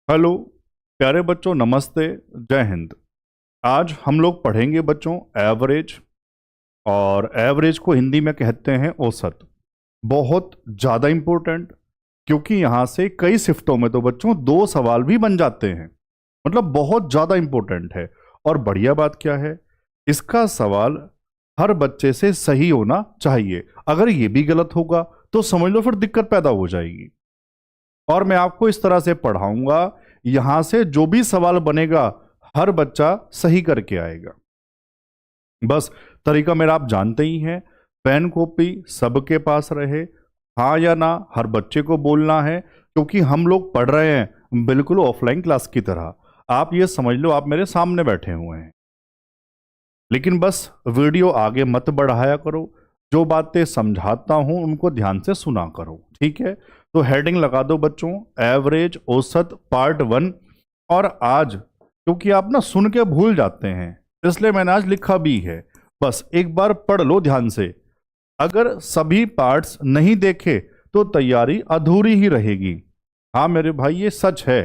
Hello प्यारे बच्चों, नमस्ते, जय हिंद। आज हम लोग पढ़ेंगे बच्चों एवरेज। और एवरेज को हिंदी में कहते हैं औसत। बहुत ज़्यादा इम्पोर्टेंट, क्योंकि यहाँ से कई शिफ्टों में तो बच्चों दो सवाल भी बन जाते हैं। मतलब बहुत ज़्यादा इम्पोर्टेंट है। और बढ़िया बात क्या है, इसका सवाल हर बच्चे से सही होना चाहिए। अगर ये भी गलत होगा तो समझ लो फिर दिक्कत पैदा हो जाएगी। और मैं आपको इस तरह से पढ़ाऊंगा, यहां से जो भी सवाल बनेगा हर बच्चा सही करके आएगा। बस तरीका मेरा आप जानते ही हैं। पेन कॉपी सबके पास रहे, हाँ या ना हर बच्चे को बोलना है, क्योंकि हम लोग पढ़ रहे हैं बिल्कुल ऑफलाइन क्लास की तरह। आप ये समझ लो आप मेरे सामने बैठे हुए हैं। लेकिन बस वीडियो आगे मत बढ़ाया करो, जो बातें समझाता हूं उनको ध्यान से सुना करो, ठीक है। तो हेडिंग लगा दो बच्चों, एवरेज औसत पार्ट 1। और आज क्योंकि आप ना सुन के भूल जाते हैं, इसलिए मैंने आज लिखा भी है। बस एक बार पढ़ लो ध्यान से। अगर सभी पार्ट्स नहीं देखे तो तैयारी अधूरी ही रहेगी। हाँ मेरे भाई, ये सच है।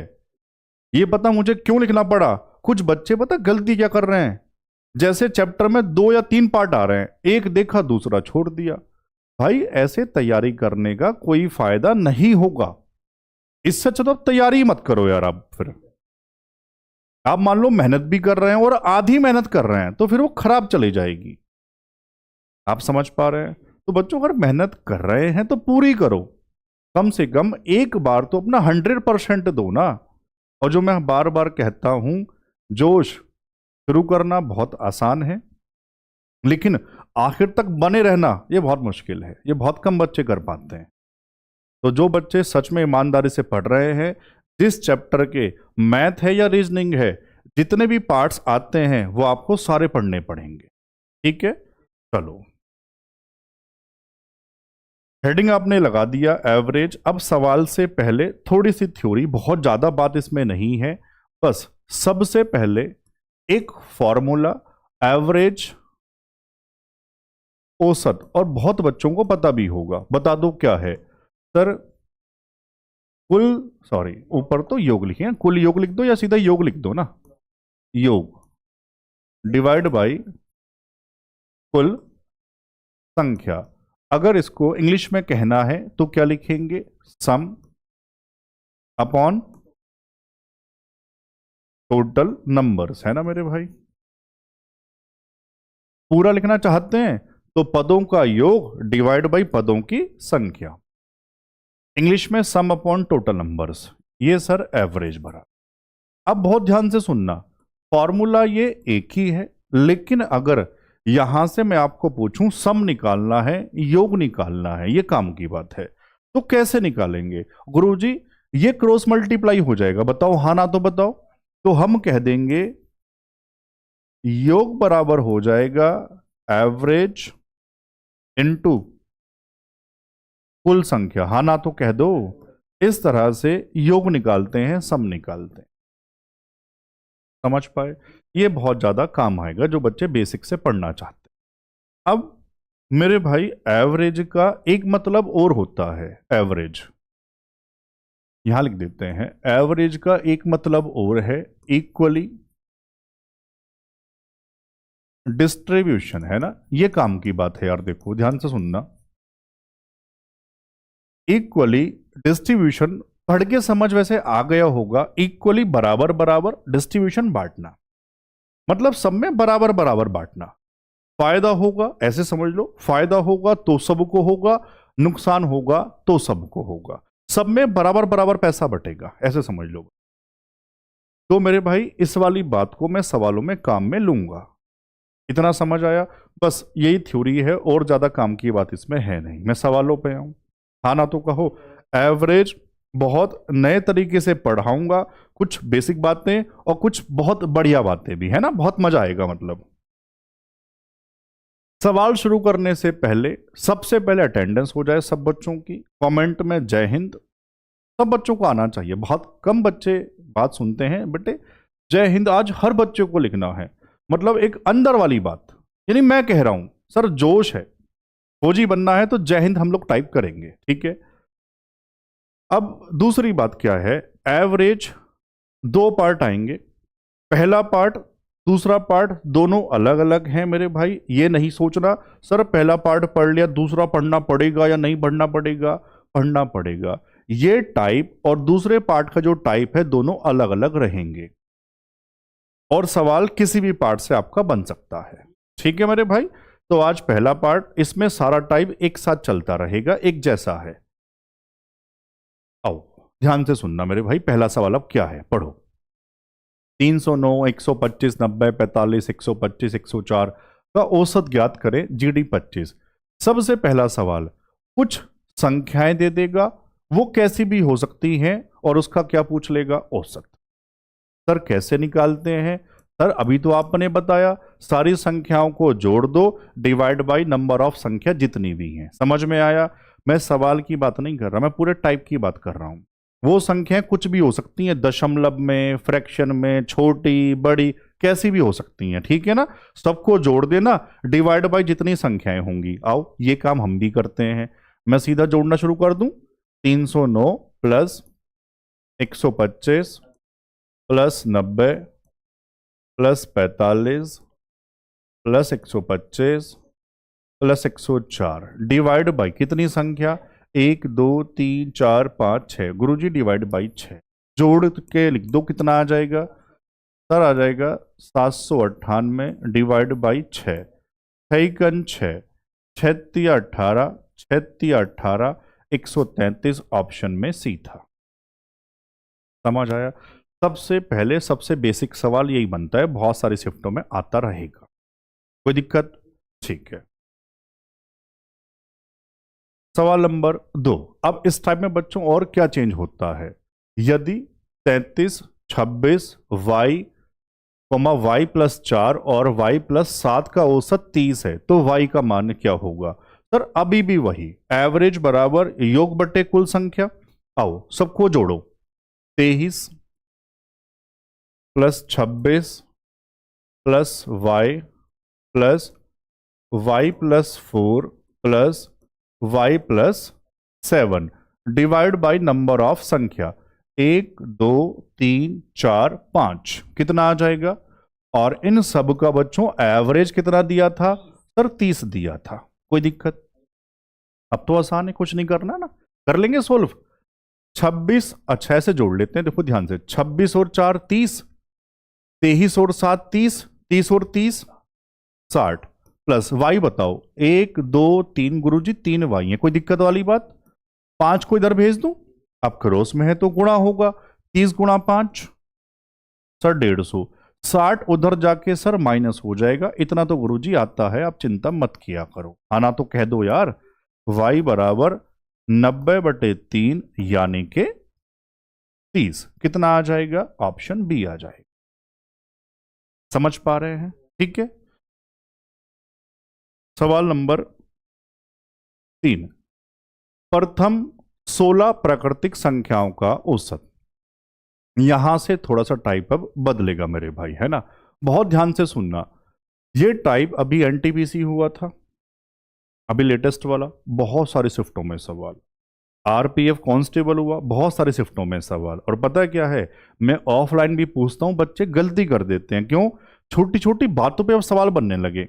ये पता मुझे क्यों लिखना पड़ा? कुछ बच्चे पता गलती क्या कर रहे हैं, जैसे चैप्टर में 2 या 3 पार्ट आ रहे हैं, एक देखा दूसरा छोड़ दिया। भाई ऐसे तैयारी करने का कोई फायदा नहीं होगा। इससे अच्छा तो आप तैयारी ही मत करो यार। आप फिर आप मान लो मेहनत भी कर रहे हैं और आधी मेहनत कर रहे हैं तो फिर वो खराब चली जाएगी। आप समझ पा रहे हैं? तो बच्चों अगर मेहनत कर रहे हैं तो पूरी करो। कम से कम एक बार तो अपना 100% दो ना। और जो मैं बार बार कहता हूं, जोश शुरू करना बहुत आसान है, लेकिन आखिर तक बने रहना ये बहुत मुश्किल है। ये बहुत कम बच्चे कर पाते हैं। तो जो बच्चे सच में ईमानदारी से पढ़ रहे हैं, जिस चैप्टर के मैथ है या रीजनिंग है, जितने भी पार्ट्स आते हैं वो आपको सारे पढ़ने पड़ेंगे, ठीक है। चलो, हेडिंग आपने लगा दिया एवरेज। अब सवाल से पहले थोड़ी सी थ्योरी, बहुत ज्यादा बात इसमें नहीं है। बस सबसे पहले एक फॉर्मूला, एवरेज औसत, और बहुत बच्चों को पता भी होगा, बता दो क्या है सर? कुल, सॉरी ऊपर तो योग लिखे हैं, कुल योग लिख दो या सीधा योग लिख दो ना। योग डिवाइड बाय कुल संख्या। अगर इसको इंग्लिश में कहना है तो क्या लिखेंगे? सम अपॉन टोटल नंबर्स, है ना मेरे भाई। पूरा लिखना चाहते हैं तो पदों का योग डिवाइड बाय पदों की संख्या। इंग्लिश में सम अपॉन टोटल नंबर्स, ये सर एवरेज भरा। अब बहुत ध्यान से सुनना, फॉर्मूला ये एक ही है, लेकिन अगर यहां से मैं आपको पूछूं सम निकालना है, योग निकालना है, ये काम की बात है, तो कैसे निकालेंगे गुरुजी? ये क्रॉस मल्टीप्लाई हो जाएगा, बताओ हाँ ना तो बताओ। तो हम कह देंगे योग बराबर हो जाएगा एवरेज इनटू कुल संख्या, हाँ ना तो कह दो। इस तरह से योग निकालते हैं, सम निकालते हैं। समझ पाए? ये बहुत ज्यादा काम आएगा जो बच्चे बेसिक से पढ़ना चाहते हैं। अब मेरे भाई, एवरेज का एक मतलब और होता है। एवरेज यहां लिख देते हैं, एवरेज का एक मतलब और है इक्वली डिस्ट्रीब्यूशन, है ना। ये काम की बात है यार, देखो ध्यान से सुनना। इक्वली डिस्ट्रीब्यूशन पढ़ के समझ वैसे आ गया होगा, इक्वली बराबर बराबर, डिस्ट्रीब्यूशन बांटना, मतलब सब में बराबर बराबर बांटना। फायदा होगा ऐसे समझ लो, फायदा होगा तो सबको होगा, नुकसान होगा तो सबको होगा, सब में बराबर बराबर पैसा बटेगा, ऐसे समझ लो। तो मेरे भाई इस वाली बात को मैं सवालों में काम में लूंगा। इतना समझ आया? बस यही थ्योरी है, और ज्यादा काम की बात इसमें है नहीं। मैं सवालों पे आऊं, हाँ ना तो कहो। एवरेज बहुत नए तरीके से पढ़ाऊंगा, कुछ बेसिक बातें और कुछ बहुत बढ़िया बातें भी, है ना। बहुत मजा आएगा। मतलब सवाल शुरू करने से पहले सबसे पहले अटेंडेंस हो जाए सब बच्चों की, कमेंट में जय हिंद सब बच्चों को आना चाहिए। बहुत कम बच्चे बात सुनते हैं बेटे, जय हिंद आज हर बच्चे को लिखना है। मतलब एक अंदर वाली बात, यानी मैं कह रहा हूं सर जोश है, फौजी बनना है तो जय हिंद हम लोग टाइप करेंगे, ठीक है। अब दूसरी बात क्या है, एवरेज दो पार्ट आएंगे। पहला पार्ट, दूसरा पार्ट दोनों अलग अलग हैं मेरे भाई। ये नहीं सोचना सर पहला पार्ट पढ़ लिया दूसरा पढ़ना पड़ेगा या नहीं पढ़ना पड़ेगा, पढ़ना पड़ेगा। ये टाइप और दूसरे पार्ट का जो टाइप है दोनों अलग अलग रहेंगे और सवाल किसी भी पार्ट से आपका बन सकता है। ठीक है मेरे भाई, तो आज पहला पार्ट, इसमें सारा टाइप एक साथ चलता रहेगा, एक जैसा है। आओ ध्यान से सुनना मेरे भाई, पहला सवाल अब क्या है, पढ़ो। 309, 125, 90, 45, 125, 104 का औसत ज्ञात करें, जीडी 25। सबसे पहला सवाल, कुछ संख्याएं दे देगा, वो कैसी भी हो सकती हैं, और उसका क्या पूछ लेगा, औसत। सर कैसे निकालते हैं? सर अभी तो आपने बताया सारी संख्याओं को जोड़ दो, डिवाइड बाय नंबर ऑफ संख्या जितनी भी हैं। समझ में आया? मैं सवाल की बात नहीं कर रहा, मैं पूरे टाइप की बात कर रहा हूं। वो संख्याएं कुछ भी हो सकती हैं, दशमलव में, फ्रैक्शन में, छोटी बड़ी कैसी भी हो सकती हैं, ठीक है ना। सबको जोड़ देना, डिवाइड बाय जितनी संख्याएं होंगी। आओ ये काम हम भी करते हैं, मैं सीधा जोड़ना शुरू कर दूं। 309 plus 125 plus 90 plus 45 plus 125 plus 104 divide by कितनी संख्या, 1 2 3 4 5 6। गुरुजी डिवाइड बाई 6, जोड़ के लिख दो, कितना आ जाएगा सर? आ जाएगा 798 डिवाइड बाई 6, 6 6 36 18 36 18 133, ऑप्शन में सी था। समझ आया? सबसे पहले सबसे बेसिक सवाल यही बनता है, बहुत सारी शिफ्टों में आता रहेगा, कोई दिक्कत? ठीक है। सवाल नंबर 2। अब इस टाइप में बच्चों और क्या चेंज होता है? यदि 33, 26, y y प्लस 4 और y प्लस 7 का औसत 30 है तो y का मान क्या होगा? सर अभी भी वही, एवरेज बराबर योग बटे कुल संख्या। आओ सबको जोड़ो, 23 plus 26 plus y plus 4 plus y plus 7 divide by number of संख्या, 1 2 3 4 5, कितना आ जाएगा? और इन सब का बच्चों एवरेज कितना दिया था? सर 30 दिया था। कोई दिक्कत? अब तो आसान है, कुछ नहीं करना ना, कर लेंगे सोल्व। 26, अच्छा ऐसे जोड़ लेते हैं, देखो ध्यान से, 26 और 4 30, 23 और 7 30, 30 और 30 60, प्लस वाई बताओ, 1 2 3 गुरुजी 3 वाई है, कोई दिक्कत वाली बात? 5 को इधर भेज दूं, अब क्रॉस में है तो गुणा होगा, 30 गुणा 5 सर 150, 60 उधर जाके सर माइनस हो जाएगा। इतना तो गुरुजी आता है, आप चिंता मत किया करो, आना तो कह दो यार। y बराबर 90/3 यानी के 30, कितना आ जाएगा? ऑप्शन बी आ जाएगा। समझ पा रहे हैं? ठीक है। सवाल नंबर 3, प्रथम 16 प्राकृतिक संख्याओं का औसत। यहां से थोड़ा सा टाइप अब बदलेगा मेरे भाई, है ना, बहुत ध्यान से सुनना। ये टाइप अभी एनटीपीसी हुआ था, अभी लेटेस्ट वाला, बहुत सारी शिफ्टों में सवाल। आरपीएफ कांस्टेबल हुआ, बहुत सारी शिफ्टों में सवाल। और पता है क्या है, मैं ऑफलाइन भी पूछता हूं, बच्चे गलती कर देते हैं। क्यों? छोटी छोटी बातों पे अब सवाल बनने लगे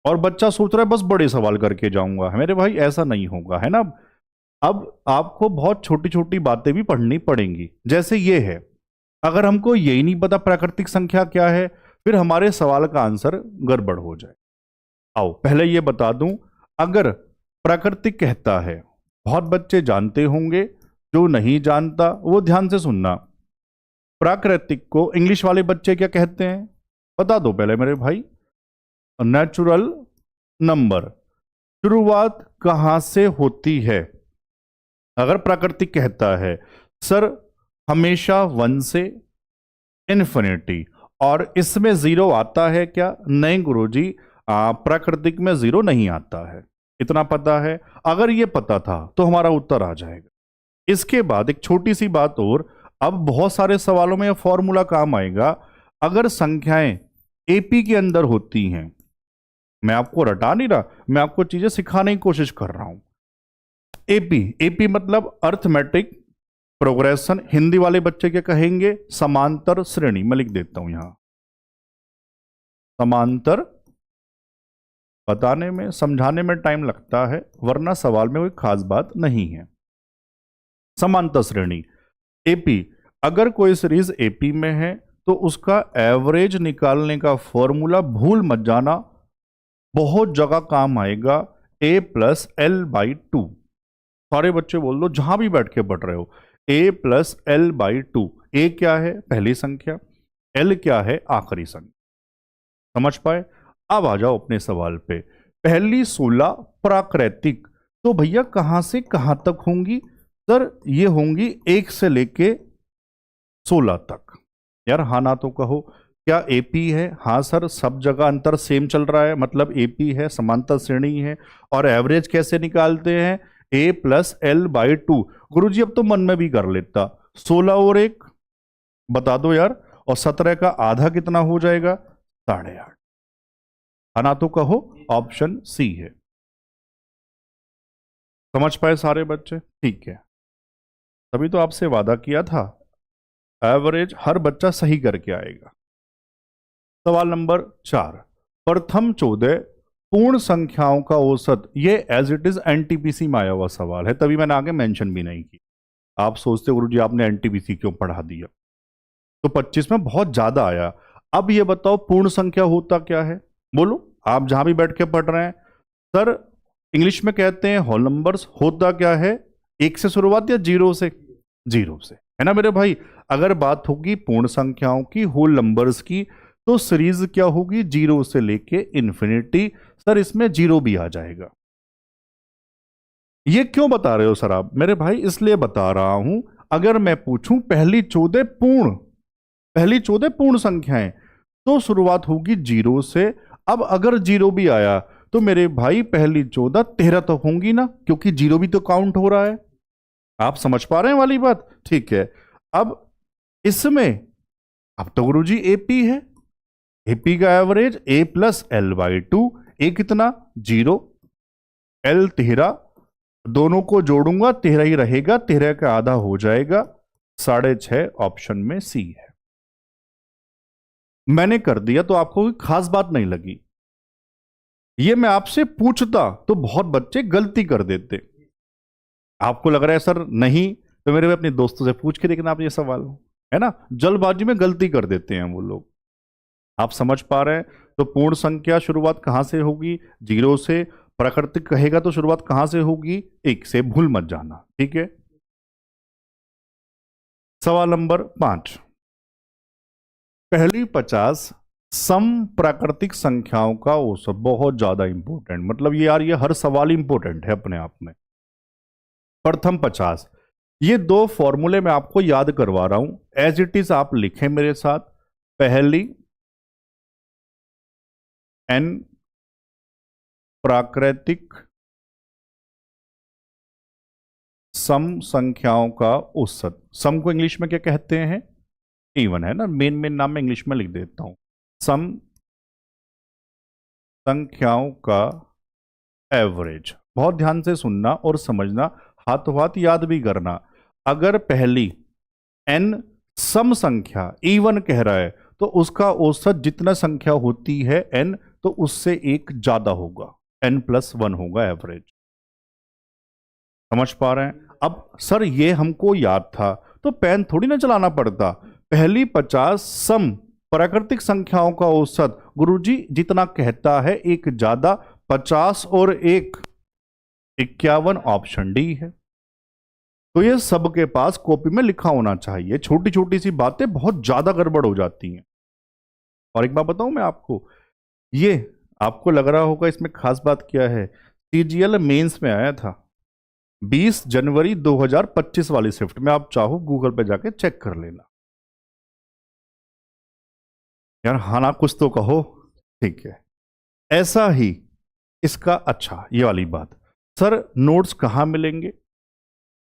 और बच्चा सोच रहा है बस बड़े सवाल करके जाऊंगा। मेरे भाई ऐसा नहीं होगा, है ना। अब आपको बहुत छोटी छोटी बातें भी पढ़नी पड़ेंगी। जैसे ये है, अगर हमको यही नहीं पता प्राकृतिक संख्या क्या है, फिर हमारे सवाल का आंसर गड़बड़ हो जाए। आओ पहले ये बता दूं, अगर प्राकृतिक कहता है, बहुत बच्चे जानते होंगे, जो नहीं जानता वो ध्यान से सुनना। प्राकृतिक को इंग्लिश वाले बच्चे क्या कहते हैं, बता दो पहले मेरे भाई। Natural number. शुरुआत कहां से होती है? अगर प्राकृतिक कहता है सर हमेशा 1 से इन्फिनिटी, और इसमें 0 आता है क्या? नहीं गुरुजी, प्राकृतिक में 0 नहीं आता है, इतना पता है। अगर ये पता था तो हमारा उत्तर आ जाएगा। इसके बाद एक छोटी सी बात और, अब बहुत सारे सवालों में यह फॉर्मूला काम आएगा। अगर संख्याएं एपी के अंदर होती हैं, मैं आपको रटा नहीं रहा, मैं आपको चीजें सिखाने की कोशिश कर रहा हूं। एपी, एपी मतलब अर्थमेटिक प्रोग्रेशन हिंदी वाले बच्चे क्या कहेंगे? समांतर श्रेणी। मैं लिख देता हूं यहां, समांतर। बताने में समझाने में टाइम लगता है, वरना सवाल में कोई खास बात नहीं है। समांतर श्रेणी एपी, अगर कोई सीरीज एपी में है तो उसका एवरेज निकालने का फॉर्मूला भूल मत जाना, बहुत जगह काम आएगा। a plus L by to. सारे बच्चे बोल दो जहां भी बैठ के पढ़ रहे हो, a plus L by two. A क्या है? पहली संख्या। एल क्या है? आखिरी संख्या। समझ पाए? अब आ जाओ अपने सवाल पे। पहली 16 प्राकृतिक, तो भैया कहां से कहां तक होंगी? सर ये होंगी 1 से लेके 16 तक। यार हाँ ना तो कहो, क्या एपी है? हाँ सर, सब जगह अंतर सेम चल रहा है, मतलब एपी है, समांतर श्रेणी है। और एवरेज कैसे निकालते हैं? ए प्लस एल बाई टू। गुरु जी अब तो मन में भी कर लेता, 16 और 1 बता दो यार, और 17 का आधा कितना हो जाएगा? 8.5। है ना तो कहो, ऑप्शन सी है। समझ पाए सारे बच्चे? ठीक है, तभी तो आपसे वादा किया था एवरेज हर बच्चा सही करके आएगा। सवाल नंबर 4, प्रथम 14 पूर्ण संख्याओं का औसत। ये एज इट इज एनटीपीसी में आया हुआ सवाल है, तभी मैंने आगे मेंशन भी नहीं की। आप सोचते गुरुजी आपने एनटीपीसी क्यों पढ़ा दिया, तो 25 में बहुत ज्यादा आया। अब ये बताओ पूर्ण संख्या होता क्या है? बोलो, आप जहां भी बैठ के पढ़ रहे हैं। सर इंग्लिश में कहते हैं होल नंबर्स। होता क्या है? 1 से शुरुआत या 0 से? 0 से, है ना मेरे भाई। अगर बात होगी पूर्ण संख्याओं की, होल नंबर्स की, तो सीरीज क्या होगी? 0 से लेके इन्फिनिटी। सर इसमें 0 भी आ जाएगा। ये क्यों बता रहे हो सर आप? मेरे भाई इसलिए बता रहा हूं, अगर मैं पूछूं पहली 14 पूर्ण संख्याएं, तो शुरुआत होगी 0 से। अब अगर 0 भी आया तो मेरे भाई पहली 14 13 तो होंगी ना, क्योंकि 0 भी तो काउंट हो रहा है। आप समझ पा रहे हैं वाली बात? ठीक है, अब इसमें अब तो गुरुजी एपी है, एपी का average a plus L by two. A कितना? 0, एल 13, दोनों को जोड़ूंगा 13 ही रहेगा, 13 का आधा हो जाएगा 6.5। ऑप्शन में सी है। मैंने कर दिया तो आपको कोई खास बात नहीं लगी। ये मैं आपसे पूछता तो बहुत बच्चे गलती कर देते। आपको लग रहा है सर नहीं, तो मेरे अपने दोस्तों से पूछ के देखना आप ये सवाल, है ना। जल्दबाजी में गलती कर देते हैं वो लोग। आप समझ पा रहे हैं? तो पूर्ण संख्या शुरुआत कहां से होगी? 0 से। प्राकृतिक कहेगा तो शुरुआत कहां से होगी? 1 से। भूल मत जाना, ठीक है। सवाल नंबर 5, पहली 50 सम प्राकृतिक संख्याओं का औसत। बहुत ज्यादा इंपॉर्टेंट, मतलब ये यार ये हर सवाल इंपॉर्टेंट है अपने आप में। प्रथम 50, ये 2 फॉर्मूले मैं आपको याद करवा रहा हूं, एज इट इज आप लिखें मेरे साथ। पहली n प्राकृतिक सम संख्याओं का औसत। सम को इंग्लिश में क्या कहते हैं? इवन, है ना। मेन नाम में इंग्लिश में लिख देता हूं, सम संख्याओं का एवरेज। बहुत ध्यान से सुनना और समझना, हाथों हाथ याद भी करना। अगर पहली n सम संख्या इवन कह रहा है, तो उसका औसत जितना संख्या होती है n, तो उससे 1 ज्यादा होगा, n+1 होगा एवरेज। समझ पा रहे हैं? अब सर ये हमको याद था तो पेन थोड़ी ना चलाना पड़ता। पहली 50 सम प्राकृतिक संख्याओं का औसत, गुरुजी जितना कहता है 1 ज्यादा, 50 और 1 51। ऑप्शन डी है। तो ये सबके पास कॉपी में लिखा होना चाहिए। छोटी छोटी सी बातें बहुत ज्यादा गड़बड़ हो जाती हैं। और एक बात बताऊं मैं आपको, ये आपको लग रहा होगा इसमें खास बात क्या है, सीजीएल मेंस में आया था 20 जनवरी 2025 वाली शिफ्ट में। आप चाहो गूगल पे जाके चेक कर लेना यार। हाँ ना कुछ तो कहो, ठीक है। ऐसा ही इसका, अच्छा ये वाली बात, सर नोट्स कहाँ मिलेंगे?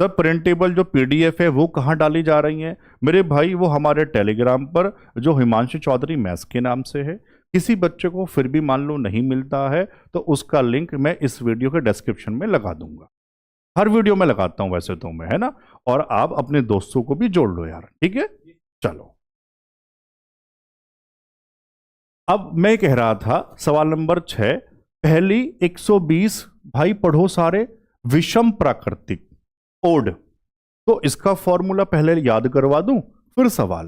सर प्रिंटेबल जो पीडीएफ है वो कहाँ डाली जा रही है? मेरे भाई वो हमारे टेलीग्राम पर, जो हिमांशु चौधरी मैथ्स के नाम से है। किसी बच्चे को फिर भी मान लो नहीं मिलता है, तो उसका लिंक मैं इस वीडियो के डिस्क्रिप्शन में लगा दूंगा। हर वीडियो में लगाता हूं वैसे तो मैं, है ना। और आप अपने दोस्तों को भी जोड़ लो यार, ठीक है। चलो, अब मैं कह रहा था सवाल नंबर 6, पहली 120 भाई पढ़ो सारे, विषम प्राकृतिक ओड। तो इसका फॉर्मूला पहले याद करवा दूं, फिर सवाल।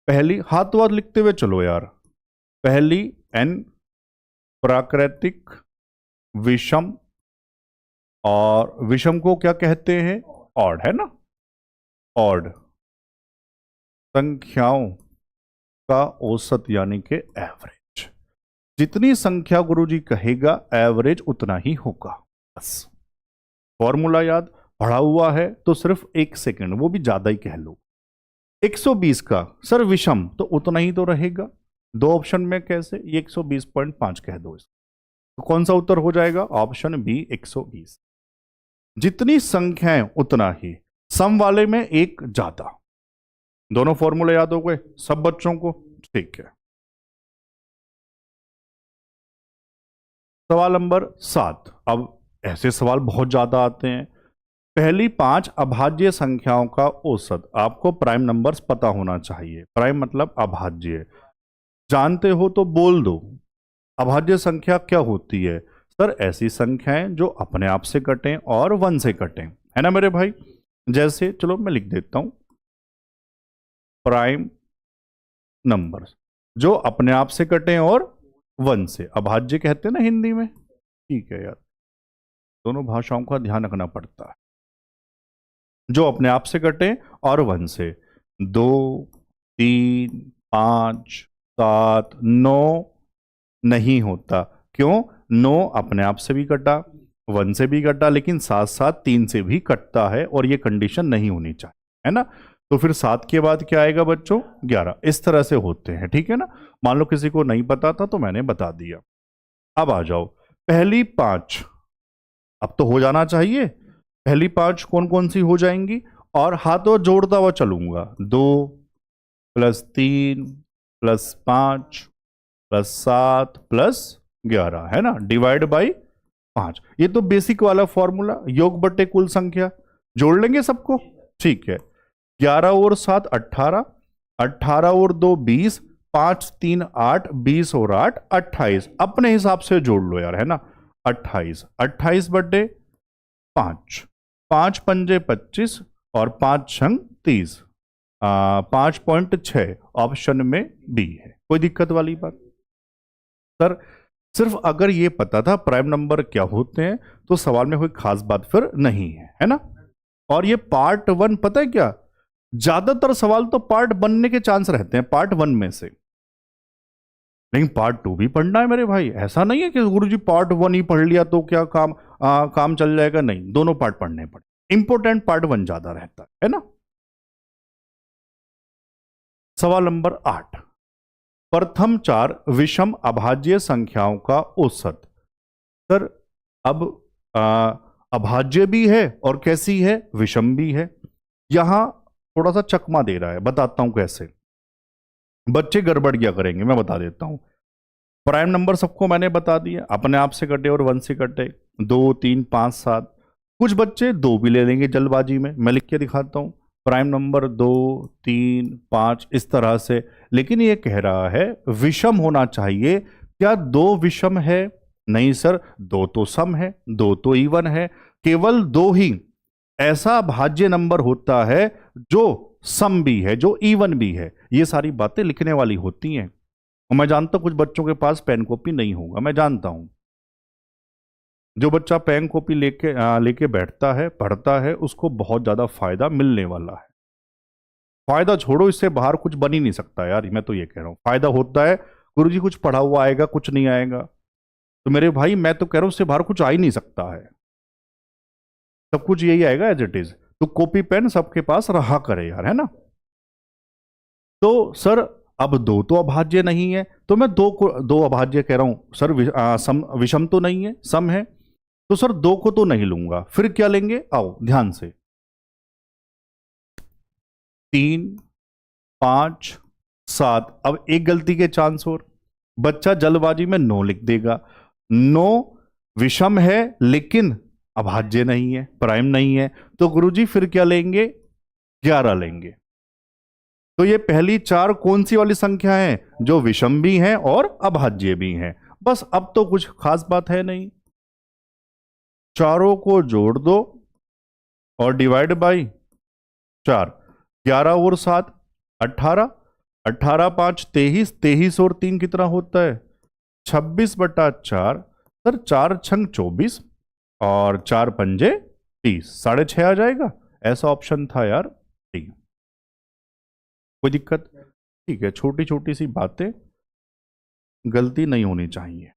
पहली, हाथ वाथ लिखते हुए चलो यार। पहली एन प्राकृतिक विषम, और विषम को क्या कहते हैं? ऑड, है ना। ऑड संख्याओं का औसत यानी कि एवरेज। जितनी संख्या गुरुजी कहेगा एवरेज उतना ही होगा, बस। फॉर्मूला याद, पढ़ा हुआ है तो सिर्फ 1 सेकंड, वो भी ज्यादा ही कह लो। 120 का सर विषम तो उतना ही तो रहेगा, 2 ऑप्शन में कैसे? ये 120.5 कह दो इसको, तो कौन सा उत्तर हो जाएगा? Option B 120। जितनी संख्याएं उतना ही, सम वाले में एक ज्यादा। दोनों फॉर्मूले याद हो गए सब बच्चों को? ठीक है। सवाल नंबर 7। अब ऐसे सवाल बहुत ज्यादा आते हैं। पहली 5 अभाज्य संख्याओं का औसत। आपको प्राइम नंबर्स पता होना चाहिए। प्राइम मतलब अभाज्य, जानते हो तो बोल दो। अभाज्य संख्या क्या होती है? सर ऐसी संख्याएं जो अपने आप से कटें और 1 से कटें, है ना मेरे भाई। जैसे चलो मैं लिख देता हूं, प्राइम नंबर्स जो अपने आप से कटें और 1 से, अभाज्य कहते हैं ना हिंदी में। ठीक है यार, दोनों भाषाओं का ध्यान रखना पड़ता है। जो अपने आप से कटे और 1 से, 2, 3, 5, 7, 9 नहीं होता। क्यों? 9 अपने आप से भी कटा, 1 से भी कटा, लेकिन साथ साथ 3 से भी कटता है, और ये कंडीशन नहीं होनी चाहिए, है ना। तो फिर 7 के बाद क्या आएगा बच्चों? 11। इस तरह से होते हैं, ठीक है ना। मान लो किसी को नहीं पता था तो मैंने बता दिया। अब आ जाओ, पहली 5 अब तो हो जाना चाहिए। पहली 5 कौन कौन सी हो जाएंगी? और हाथों जोड़ता हुआ चलूंगा, 2 + 3 + 5 + 7 + 11, है ना, डिवाइड बाई 5। ये तो बेसिक वाला फॉर्मूला, योग बटे कुल संख्या। जोड़ लेंगे सबको, ठीक है। 11 और 7 18, 18 और 2 20, 5 3 8, 20 और 8 28। अपने हिसाब से जोड़ लो यार, है ना। 28, 28 बटे 5, 5 पंजे 25 और 5 छंग 30, 5.6 ऑप्शन में बी है। कोई दिक्कत वाली बात? सर सिर्फ अगर ये पता था प्राइम नंबर क्या होते हैं तो सवाल में कोई खास बात फिर नहीं है, है ना। और ये पार्ट 1, पता है क्या, ज्यादातर सवाल तो पार्ट बनने के चांस रहते हैं पार्ट 1 में से, लेकिन पार्ट 2 भी पढ़ना है मेरे भाई। ऐसा नहीं है कि गुरुजी पार्ट 1 ही पढ़ लिया तो क्या काम चल जाएगा, नहीं, दोनों पार्ट पढ़ने पड़े। इंपोर्टेंट पार्ट 1 ज्यादा रहता है ना। सवाल नंबर 8, प्रथम 4 विषम अभाज्य संख्याओं का औसत। सर अब अभाज्य भी है और कैसी है? विषम भी है। यहां थोड़ा सा चकमा दे रहा है, बताता हूं कैसे। बच्चे गड़बड़ क्या करेंगे मैं बता देता हूं। प्राइम नंबर सबको मैंने बता दिया, अपने आप से कटे और 1 से कटे, 2 3 5 7। कुछ बच्चे 2 भी ले लेंगे जल्दबाजी में, मैं लिख के दिखाता हूं, प्राइम नंबर 2 3 5 इस तरह से। लेकिन ये कह रहा है विषम होना चाहिए। क्या 2 विषम है? नहीं सर, 2 तो सम है, 2 तो इवन है। केवल 2 ही ऐसा भाज्य नंबर होता है जो सम भी है, जो इवन भी है। ये सारी बातें लिखने वाली होती हैं। और मैं जानता हूं कुछ बच्चों के पास पेन कॉपी नहीं होगा, मैं जानता हूं। जो बच्चा पेन कॉपी लेके बैठता है, पढ़ता है, उसको बहुत ज्यादा फायदा मिलने वाला है। फायदा छोड़ो, इससे बाहर कुछ बन ही नहीं सकता यार, मैं तो ये कह रहा हूं। फायदा होता है गुरुजी कुछ पढ़ा हुआ आएगा, कुछ नहीं आएगा, तो मेरे भाई मैं तो कह रहा हूं उससे बाहर कुछ आ ही नहीं सकता है। सब कुछ यही आएगा एज इट इज। तो कॉपी पेन सबके पास रहा करे यार, है ना। तो सर अब 2 तो अभाज्य नहीं है, तो मैं 2 अभाज्य कह रहा हूं सर। विषम तो नहीं है, सम है, तो सर 2 को तो नहीं लूंगा। फिर क्या लेंगे? आओ ध्यान से, 3 5 7। अब एक गलती के चांस और, बच्चा जल्दबाजी में 9 लिख देगा। 9 विषम है लेकिन अभाज्य नहीं है, प्राइम नहीं है, तो गुरुजी फिर क्या लेंगे? 11 लेंगे। तो ये पहली चार कौन सी वाली संख्या है? जो विषम भी हैं और अभाज्य भी हैं। बस अब तो कुछ खास बात है नहीं, चारों को जोड़ दो और डिवाइड बाई 4। 11 और 7 18, 18 5 23, 23 और 3 कितना होता है? 26/4। सर 4 छंग 24 और 4 पंजे 30, 6.5 आ जाएगा। ऐसा ऑप्शन था यार। ठीक, कोई दिक्कत? ठीक है, छोटी छोटी सी बातें, गलती नहीं होनी चाहिए।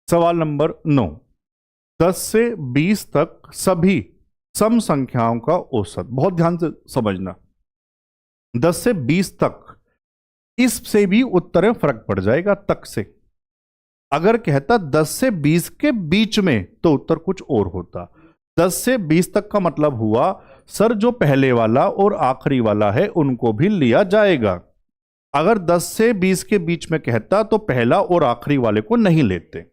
सवाल नंबर 9, 10 से 20 तक सभी सम संख्याओं का औसत। बहुत ध्यान से समझना, 10 से 20 तक, इससे भी उत्तर में फर्क पड़ जाएगा तक से। अगर कहता 10 से 20 के बीच में तो उत्तर कुछ और होता। 10 से 20 तक का मतलब हुआ सर जो पहले वाला और आखिरी वाला है उनको भी लिया जाएगा। अगर 10 से 20 के बीच में कहता तो पहला और आखिरी वाले को नहीं लेते।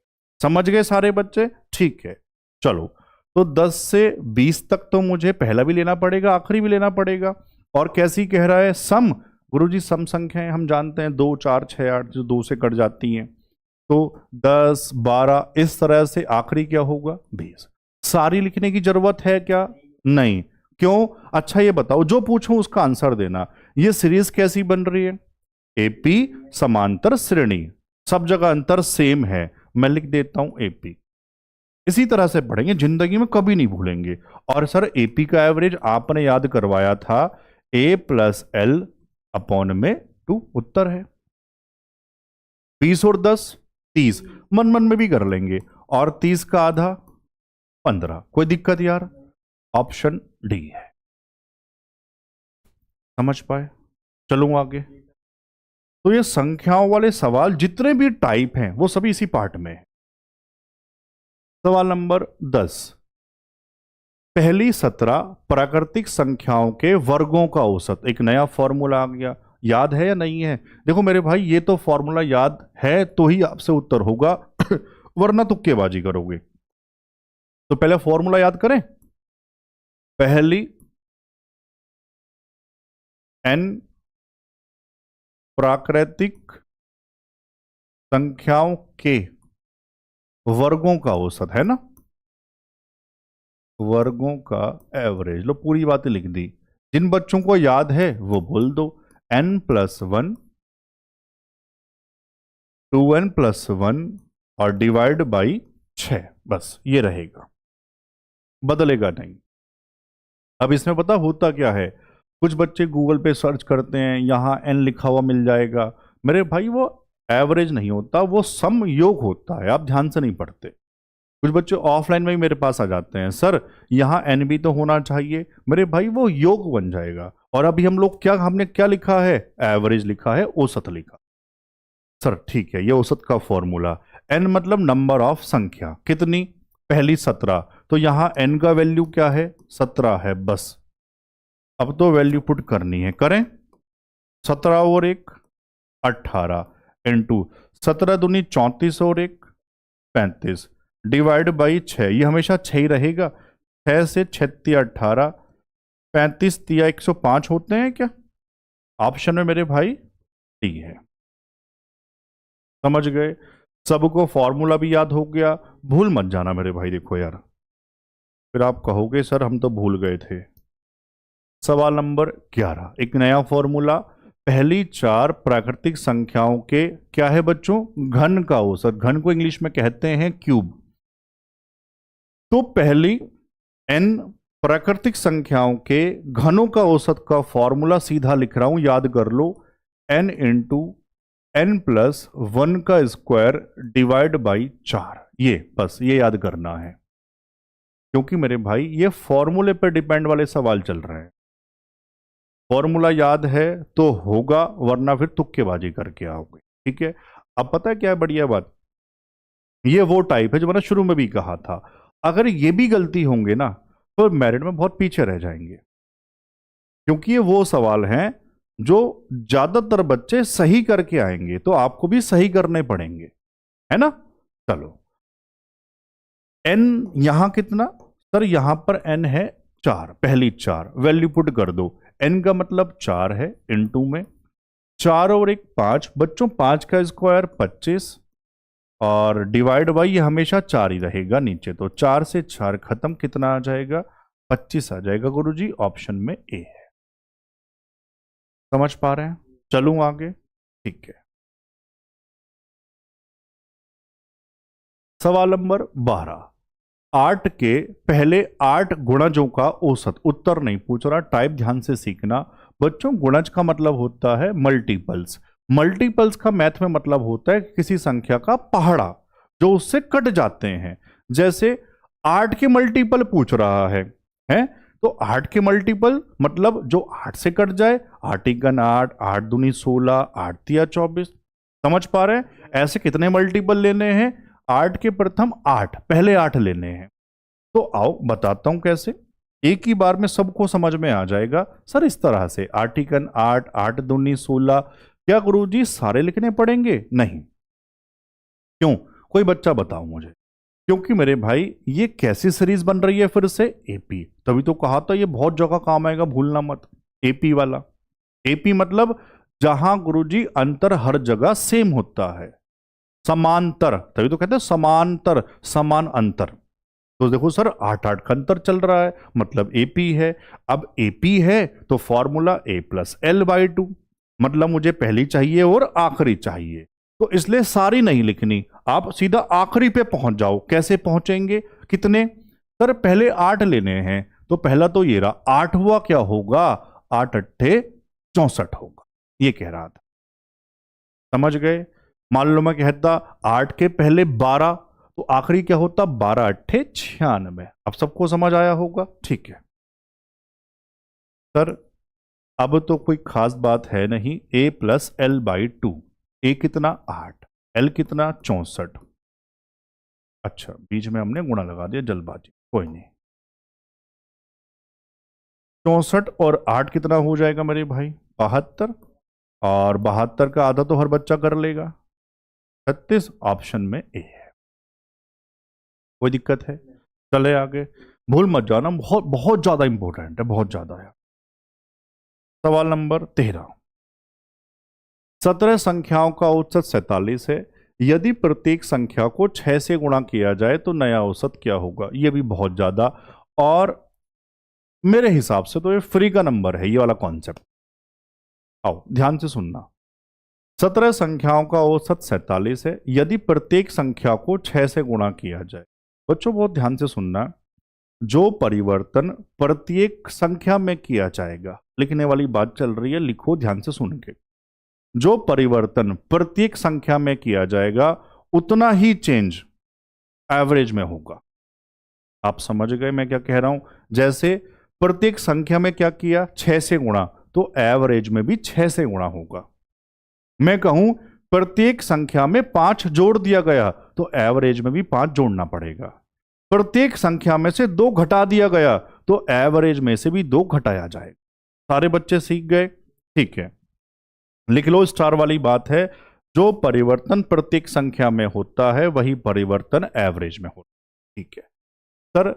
समझ गए सारे बच्चे? ठीक है, चलो। तो 10 से 20 तक तो मुझे पहला भी लेना पड़ेगा, आखिरी भी लेना पड़ेगा। और कैसी कह रहा है? सम। गुरुजी सम संख्याएं हम जानते हैं 2 4 6 8 जो 2 से कट जाती हैं। तो 10 12 इस तरह से, आखिरी क्या होगा? 20। सारी लिखने की जरूरत है क्या? नहीं। क्यों? अच्छा ये बताओ, जो पूछूं उसका आंसर देना। ये सीरीज कैसी बन रही है? एपी समांतर श्रेणी, सब जगह अंतर सेम है, मैं लिख देता हूं एपी। इसी तरह से पढ़ेंगे, जिंदगी में कभी नहीं भूलेंगे। और सर एपी का एवरेज आपने याद करवाया था, ए प्लस एल अपॉन में 2 उत्तर है। 20 और 10 30, मन मन में भी कर लेंगे। और 30 का आधा 15, कोई दिक्कत यार? ऑप्शन डी है। समझ पाए? चलूं आगे। तो ये संख्याओं वाले सवाल जितने भी टाइप हैं वो सभी इसी पार्ट में है। सवाल नंबर 10, पहली 17 प्राकृतिक संख्याओं के वर्गों का औसत। एक नया फॉर्मूला आ गया, याद है या नहीं है? देखो मेरे भाई, ये तो फॉर्मूला याद है तो ही आपसे उत्तर होगा वरना तुक्केबाजी करोगे। तो पहले फॉर्मूला याद करें। पहली n प्राकृतिक संख्याओं के वर्गों का औसत है ना, वर्गों का एवरेज। लो पूरी बातें लिख दी, जिन बच्चों को याद है वो बोल दो। n+1 2n+1 और डिवाइड बाई 6, बस ये रहेगा, बदलेगा नहीं। अब इसमें पता होता क्या है, कुछ बच्चे गूगल पे सर्च करते हैं, यहां n लिखा हुआ मिल जाएगा। मेरे भाई वो एवरेज नहीं होता, वो सम योग होता है, आप ध्यान से नहीं पढ़ते। कुछ बच्चे ऑफलाइन में भी मेरे पास आ जाते हैं, सर यहाँ n भी तो होना चाहिए। मेरे भाई वो योग बन जाएगा। और अभी हम लोग क्या, हमने क्या लिखा है? एवरेज लिखा है, औसत लिखा। सर ठीक है, ये औसत का फॉर्मूला। n मतलब नंबर ऑफ संख्या, कितनी? पहली 17, तो यहां n का वैल्यू क्या है? 17 है, बस। अब तो वैल्यू पुट करनी है, करें। 17 और 1 18 इंटू 17 दूनी 34 और 1 35 डिवाइड बाई 6, ये हमेशा 6 ही रहेगा। 6 से 36 18, 35 तिया 105 होते हैं क्या? ऑप्शन में मेरे भाई डी है। समझ गए? सबको फॉर्मूला भी याद हो गया, भूल मत जाना मेरे भाई। देखो यार, फिर आप कहोगे सर हम तो भूल गए थे। सवाल नंबर 11, एक नया फॉर्मूला। पहली 4 प्राकृतिक संख्याओं के क्या है बच्चों? घन का औसत। घन को इंग्लिश में कहते हैं क्यूब। तो पहली n प्राकृतिक संख्याओं के घनों का औसत का फॉर्मूला सीधा लिख रहा हूं, याद कर लो। n इंटू n+1 का स्क्वायर डिवाइड बाई 4, ये बस ये याद करना है। क्योंकि मेरे भाई ये फॉर्मूले पर डिपेंड वाले सवाल चल रहे हैं। फॉर्मूला याद है तो होगा, वरना फिर तुक्केबाजी करके आओगे। ठीक है, अब पता है क्या है बढ़िया बात? ये वो टाइप है जो मैंने शुरू में भी कहा था, अगर ये भी गलती होंगे ना तो मेरिट में बहुत पीछे रह जाएंगे। क्योंकि ये वो सवाल हैं जो ज्यादातर बच्चे सही करके आएंगे, तो आपको भी सही करने पड़ेंगे, है ना? चलो, n यहां कितना, सर यहां पर n है 4, पहली 4 वैल्यू पुट कर दो, n का मतलब 4 है, इनटू में 4 और 1 5, बच्चों 5 का स्क्वायर 25 और डिवाइड बाई ये हमेशा 4 ही रहेगा नीचे, तो 4 से 4 खत्म, कितना आ जाएगा 25 आ जाएगा गुरुजी, ऑप्शन में ए है। समझ पा रहे हैं? चलूं आगे, ठीक है। सवाल नंबर 12, 8 के पहले 8 गुणजों का औसत, उत्तर नहीं पूछ रहा, टाइप ध्यान से सीखना बच्चों। गुणज का मतलब होता है मल्टीपल्स, मल्टीपल्स का मैथ में मतलब होता है किसी संख्या का पहाड़ा जो उससे कट जाते हैं। जैसे 8 के मल्टीपल पूछ रहा है तो 8 के मल्टीपल मतलब जो 8 से कट जाए, 8 एकन 8, 8 दूनी 16, 8 तिया 24। समझ पा रहे हैं? ऐसे कितने मल्टीपल लेने हैं? 8 के प्रथम 8, पहले 8 लेने हैं। तो आओ बताता हूं कैसे, एक ही बार में सबको समझ में आ जाएगा। सर इस तरह से 8 एकन 8, 8 दूनी 16, क्या गुरुजी सारे लिखने पड़ेंगे? नहीं। क्यों? कोई बच्चा बताओ मुझे। क्योंकि मेरे भाई ये कैसी सीरीज बन रही है फिर से? एपी, तभी तो कहा था ये बहुत जगह काम आएगा, भूलना मत। एपी वाला, एपी मतलब जहां गुरुजी अंतर हर जगह सेम होता है, समांतर, तभी तो कहते हैं समांतर समान अंतर। तो देखो सर 8-8 का अंतर चल रहा है, मतलब एपी है। अब एपी है तो formula A plus L by 2, मतलब मुझे पहली चाहिए और आखिरी चाहिए, तो इसलिए सारी नहीं लिखनी, आप सीधा आखिरी पे पहुंच जाओ। कैसे पहुंचेंगे? कितने? सर पहले 8 लेने हैं, तो पहला तो ये रहा 8 हुआ, क्या होगा 8 अट्ठे 64 होगा, ये कह रहा था। समझ गए? मान लो मैं कहता 8 के पहले 12, तो आखिरी क्या होता 12 अट्ठे 96। अब सबको समझ आया होगा? ठीक है सर, अब तो कोई खास बात है नहीं, a प्लस एल बाई 2, ए कितना 8, एल कितना 64। अच्छा बीच में हमने गुणा लगा दिया, जल्दबाजी, कोई नहीं। 64 और 8 कितना हो जाएगा मेरे भाई? 72, और 72 का आधा तो हर बच्चा कर लेगा, 36, ऑप्शन में ए है। कोई दिक्कत है? चले आगे, भूल मत जाना, बहुत बहुत ज्यादा इंपॉर्टेंट है, बहुत ज्यादा है। सवाल नंबर 13, 17 संख्याओं का औसत 47 है, यदि प्रत्येक संख्या को 6 से गुणा किया जाए तो नया औसत क्या होगा? यह भी बहुत ज्यादा, और मेरे हिसाब से तो ये फ्री का नंबर है ये वाला कॉन्सेप्ट। आओ ध्यान से सुनना, 17 संख्याओं का औसत 47 है, यदि प्रत्येक संख्या को 6 से गुणा किया जाए। बच्चों बहुत ध्यान से सुनना, जो परिवर्तन प्रत्येक संख्या में किया जाएगा, लिखने वाली बात चल रही है, लिखो ध्यान से सुन के, जो परिवर्तन प्रत्येक संख्या में किया जाएगा उतना ही चेंज एवरेज में होगा। आप समझ गए मैं क्या कह रहा हूं? जैसे प्रत्येक संख्या में क्या किया 6 से गुणा, तो एवरेज में भी 6 से गुणा होगा। मैं कहूं प्रत्येक संख्या में 5 जोड़ दिया गया, तो एवरेज में भी 5 जोड़ना पड़ेगा। प्रत्येक संख्या में से 2 घटा दिया गया, तो एवरेज में से भी 2 घटाया जाएगा। सारे बच्चे सीख गए? ठीक है, लिख लो, स्टार वाली बात है, जो परिवर्तन प्रत्येक संख्या में होता है वही परिवर्तन एवरेज में होता है। ठीक है सर,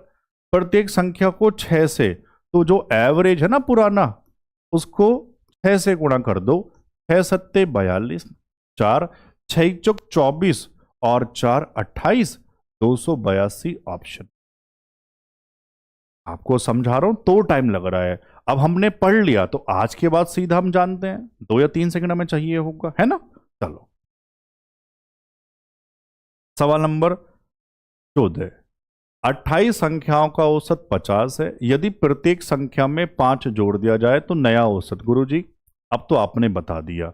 प्रत्येक संख्या को 6 से, तो जो एवरेज है ना पुराना, उसको 6 से गुणा कर दो, 6 सत्ते 42, 4 6 चौक 24 और 4 28, 282 ऑप्शन। आपको समझा रहा हूं तो टाइम लग रहा है, अब हमने पढ़ लिया तो आज के बाद सीधा हम जानते हैं, 2 या 3 सेकंड में चाहिए होगा, है ना? चलो सवाल नंबर 14, 28 संख्याओं का औसत 50 है, यदि प्रत्येक संख्या में 5 जोड़ दिया जाए तो नया औसत। गुरुजी अब तो आपने बता दिया,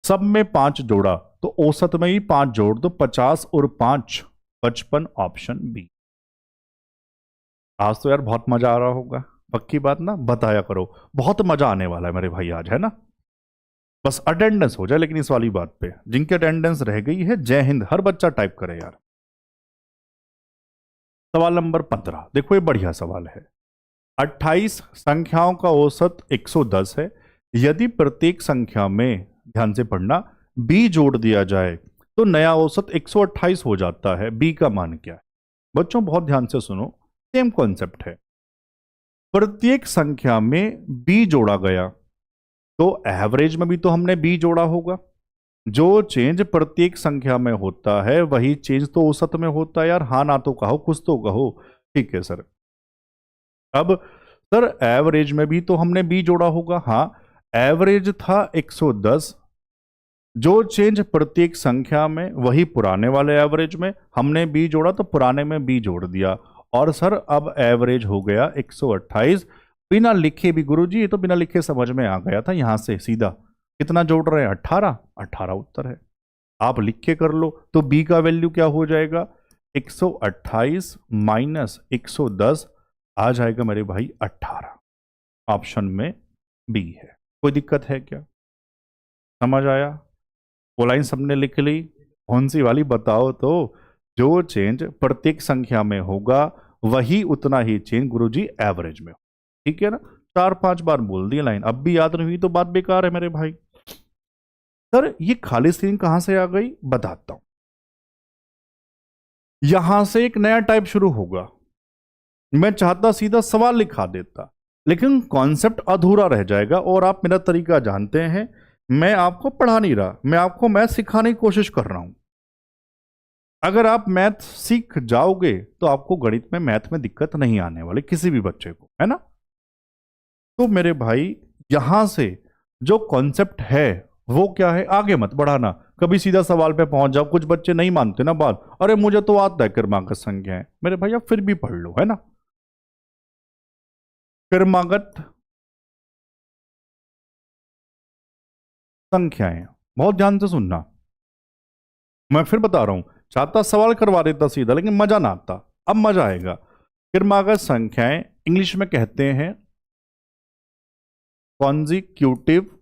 सब में 5 जोड़ा तो औसत में ही 5 जोड़ दो, 50 और 5 55, ऑप्शन बी। आज तो यार बहुत मजा आ रहा होगा, पक्की बात ना? बताया करो, बहुत मजा आने वाला है मेरे भाई आज, है ना? बस अटेंडेंस हो जाए लेकिन इस वाली बात पे, जिनकी अटेंडेंस रह गई है जय हिंद हर बच्चा टाइप करे यार। सवाल नंबर 15, देखो ये बढ़िया सवाल है, 28 संख्याओं का औसत 110 है, यदि प्रत्येक संख्या में, ध्यान से पढ़ना, b जोड़ दिया जाए तो नया औसत 128 हो जाता है। b का मान क्या है? बच्चों बहुत ध्यान से सुनो, सेम कॉन्सेप्ट है। प्रत्येक संख्या में b जोड़ा गया तो एवरेज में भी तो हमने b जोड़ा होगा। जो चेंज प्रत्येक संख्या में होता है वही चेंज तो औसत में होता है यार। हाँ ना तो कहो, कुछ तो कहो। ठीक है सर। अब सर एवरेज में भी तो हमने b जोड़ा होगा। हाँ, एवरेज था 110। जो चेंज प्रत्येक संख्या में वही पुराने वाले एवरेज में, हमने b जोड़ा तो पुराने में b जोड़ दिया। और सर अब एवरेज हो गया 128। बिना लिखे भी गुरुजी, ये तो बिना लिखे समझ में आ गया था यहां से सीधा। कितना जोड़ रहे हैं? 18। 18 उत्तर है। आप लिख के कर लो तो b का वैल्यू क्या हो जाएगा? 128 माइनस 110 आ जाएगा मेरे भाई 18। ऑप्शन में b है। कोई दिक्कत है क्या? समझ आया? वो लाइन सबने लिख ली? कौन सी वाली बताओ तो। जो चेंज प्रत्येक संख्या में होगा वही उतना ही चेंज गुरुजी एवरेज में हो। ठीक है ना? 4-5 बार बोल दी लाइन, अब भी याद नहीं हुई तो बात बेकार है मेरे भाई। सर ये खाली स्क्रीन कहां से आ गई बताता हूं। यहां से एक नया टाइप शुरू होगा। मैं चाहता सीधा सवाल लिखा देता, लेकिन कॉन्सेप्ट अधूरा रह जाएगा। और आप मेरा तरीका जानते हैं, मैं आपको पढ़ा नहीं रहा, मैं आपको मैथ सिखाने की कोशिश कर रहा हूं। अगर आप मैथ सीख जाओगे तो आपको गणित में, मैथ में दिक्कत नहीं आने वाली किसी भी बच्चे को, है ना? तो मेरे भाई यहां से जो कॉन्सेप्ट है वो क्या है, आगे मत बढ़ाना। कभी सीधा सवाल पे पहुंच जाओ। कुछ बच्चे नहीं मानते ना बात, अरे मुझे तो आता है क्रमागत संख्या है। मेरे भाई आप फिर भी पढ़ लो, है ना? क्रमागत संख्याएं, बहुत ध्यान से सुनना। मैं फिर बता रहा हूं, चाहता सवाल करवा देता सीधा, लेकिन मजा ना आता। अब मजा आएगा। क्रमागत संख्याएं इंग्लिश में कहते हैं कॉन्जिक्यूटिव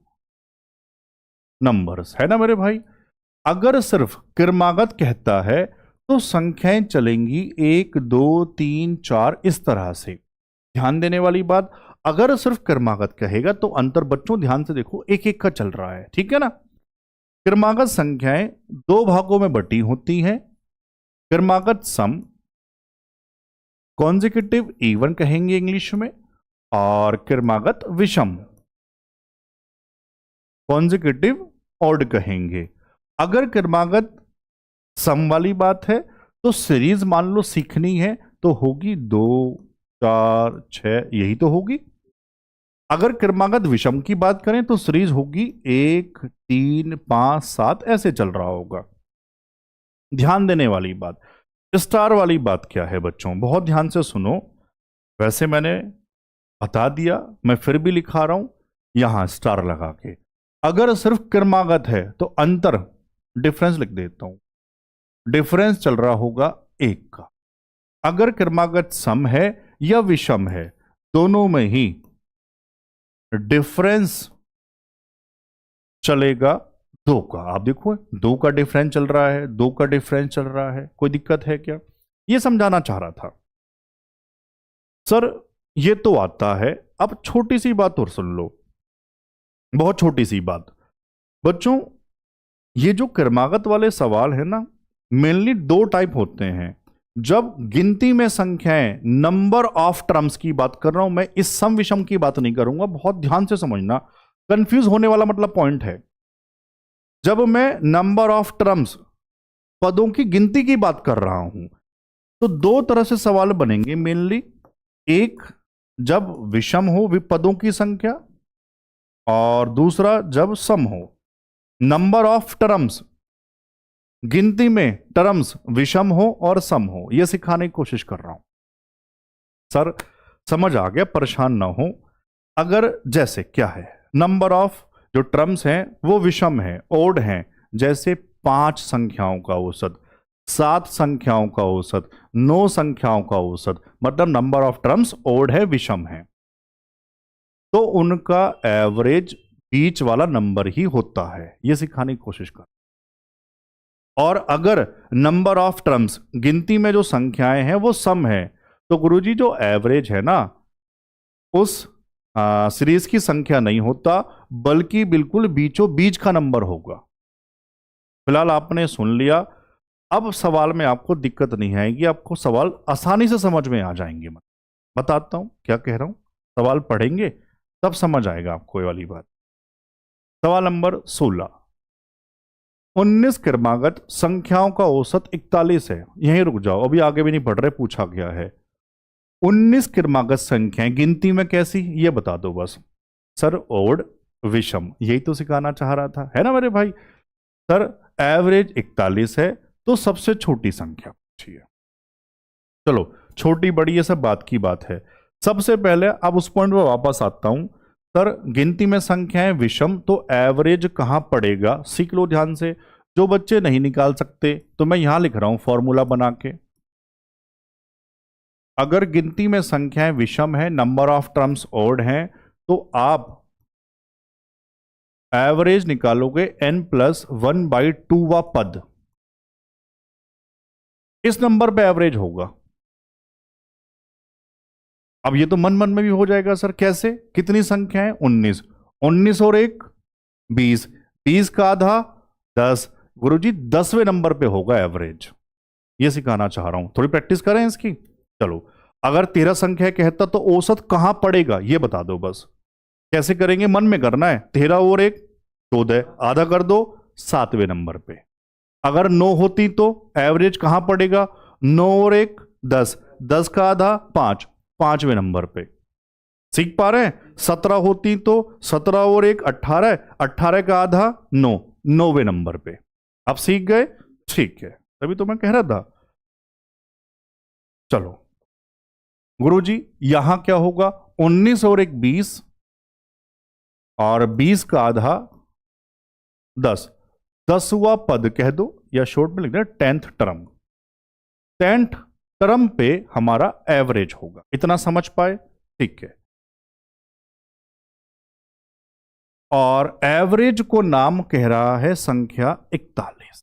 नंबर्स, है ना मेरे भाई? अगर सिर्फ क्रमागत कहता है तो संख्याएं चलेंगी 1 2 3 4 इस तरह से। ध्यान देने वाली बात, अगर सिर्फ क्रमागत कहेगा तो अंतर बच्चों ध्यान से देखो, एक एक का चल रहा है। ठीक है ना? क्रमागत संख्याएं 2 भागों में बटी होती हैं। क्रमागत सम, कॉन्जिक्यूटिव इवन कहेंगे इंग्लिश में, और क्रमागत विषम, कॉन्जिक्यूटिव ऑड कहेंगे। अगर क्रमागत सम वाली बात है तो सीरीज मान लो सीखनी है तो होगी 2 4 6, यही तो होगी। अगर क्रमागत विषम की बात करें तो सीरीज होगी 1 3 5 7, ऐसे चल रहा होगा। ध्यान देने वाली बात, स्टार वाली बात क्या है बच्चों, बहुत ध्यान से सुनो। वैसे मैंने बता दिया, मैं फिर भी लिखा रहा हूं यहां स्टार लगा के। अगर सिर्फ क्रमागत है तो अंतर, डिफरेंस लिख देता हूं, डिफरेंस चल रहा होगा 1 का। अगर क्रमागत सम है या विषम है, दोनों में ही डिफरेंस चलेगा 2 का। आप देखो 2 का डिफरेंस चल रहा है, 2 का डिफरेंस चल रहा है। कोई दिक्कत है क्या? यह समझाना चाह रहा था सर। ये तो आता है। अब छोटी सी बात और सुन लो, बहुत छोटी सी बात बच्चों। ये जो क्रमागत वाले सवाल है ना, मेनली 2 टाइप होते हैं। जब गिनती में संख्याएं, नंबर ऑफ टर्म्स की बात कर रहा हूं मैं, इस सम विषम की बात नहीं करूंगा, बहुत ध्यान से समझना, कंफ्यूज होने वाला मतलब पॉइंट है। जब मैं नंबर ऑफ टर्म्स, पदों की गिनती की बात कर रहा हूं, तो 2 तरह से सवाल बनेंगे मेनली। एक जब विषम हो पदों की संख्या, और दूसरा जब सम हो। नंबर ऑफ टर्म्स, गिनती में टर्म्स विषम हो और सम हो, यह सिखाने की कोशिश कर रहा हूं। सर समझ आ गया, परेशान ना हो। अगर जैसे क्या है, नंबर ऑफ जो टर्म्स हैं वो विषम है, ओड हैं, जैसे 5 संख्याओं का औसत, 7 संख्याओं का औसत, 9 संख्याओं का औसत, मतलब नंबर ऑफ टर्म्स ओड है, विषम है, तो उनका एवरेज बीच वाला नंबर ही होता है। यह सिखाने की कोशिश कर। और अगर नंबर ऑफ टर्म्स, गिनती में जो संख्याएं हैं वो सम है, तो गुरुजी जो एवरेज है ना, उस सीरीज की संख्या नहीं होता, बल्कि बिल्कुल बीचों बीच का नंबर होगा। फिलहाल आपने सुन लिया। अब सवाल में आपको दिक्कत नहीं आएगी, आपको सवाल आसानी से समझ में आ जाएंगे। मैं बताता हूं क्या कह रहा हूं, सवाल पढ़ेंगे तब समझ आएगा आपको ये वाली बात। सवाल नंबर 16, 19 क्रमागत संख्याओं का औसत 41 है। यहीं रुक जाओ, अभी आगे भी नहीं पढ़ रहे, पूछा गया है 19 क्रमागत संख्याएं गिनती में कैसी, ये बता दो बस। सर ओड विषम, यही तो सिखाना चाह रहा था, है ना मेरे भाई। सर एवरेज 41 है तो सबसे छोटी संख्या पूछिए। चलो छोटी बड़ी ये सब बात की बात है। सबसे पहले अब उस पॉइंट पर वापस आता हूं। सर गिनती में संख्याएं विषम तो एवरेज कहां पड़ेगा, सीख लो ध्यान से। जो बच्चे नहीं निकाल सकते तो मैं यहां लिख रहा हूं फॉर्मूला बना के। अगर गिनती में संख्याएं विषम है, नंबर ऑफ टर्म्स ओड हैं, तो आप एवरेज निकालोगे n+1/2वां पद, इस नंबर पे एवरेज होगा। अब ये तो मन मन में भी हो जाएगा सर, कैसे, कितनी संख्या है 19, 19 और 1 20, 20 का आधा 10, गुरुजी 10वें नंबर पे होगा एवरेज। ये सिखाना चाह रहा हूं, थोड़ी प्रैक्टिस करें इसकी। चलो अगर 13 संख्या कहता तो औसत कहां पड़ेगा ये बता दो बस। कैसे करेंगे, मन में करना है। 13 और 1 14, आधा कर दो 7वें नंबर पे। अगर 9 होती तो एवरेज कहां पड़ेगा, 9 और 1 10, 10 का आधा 5, 5वें नंबर पे। सीख पा रहे हैं। 17 होती तो 17 और 1 18, 18 का आधा 9, 9वें नंबर पे। अब सीख गए, ठीक है, तभी तो मैं कह रहा था। चलो गुरुजी यहां क्या होगा, 19 और 1 20 और 20 का आधा 10, 10वां पद कह दो, या शॉर्ट में लिख दें 10th टर्म। 10th टर्म पे हमारा एवरेज होगा। इतना समझ पाए, ठीक है। और एवरेज को नाम कह रहा है संख्या 41।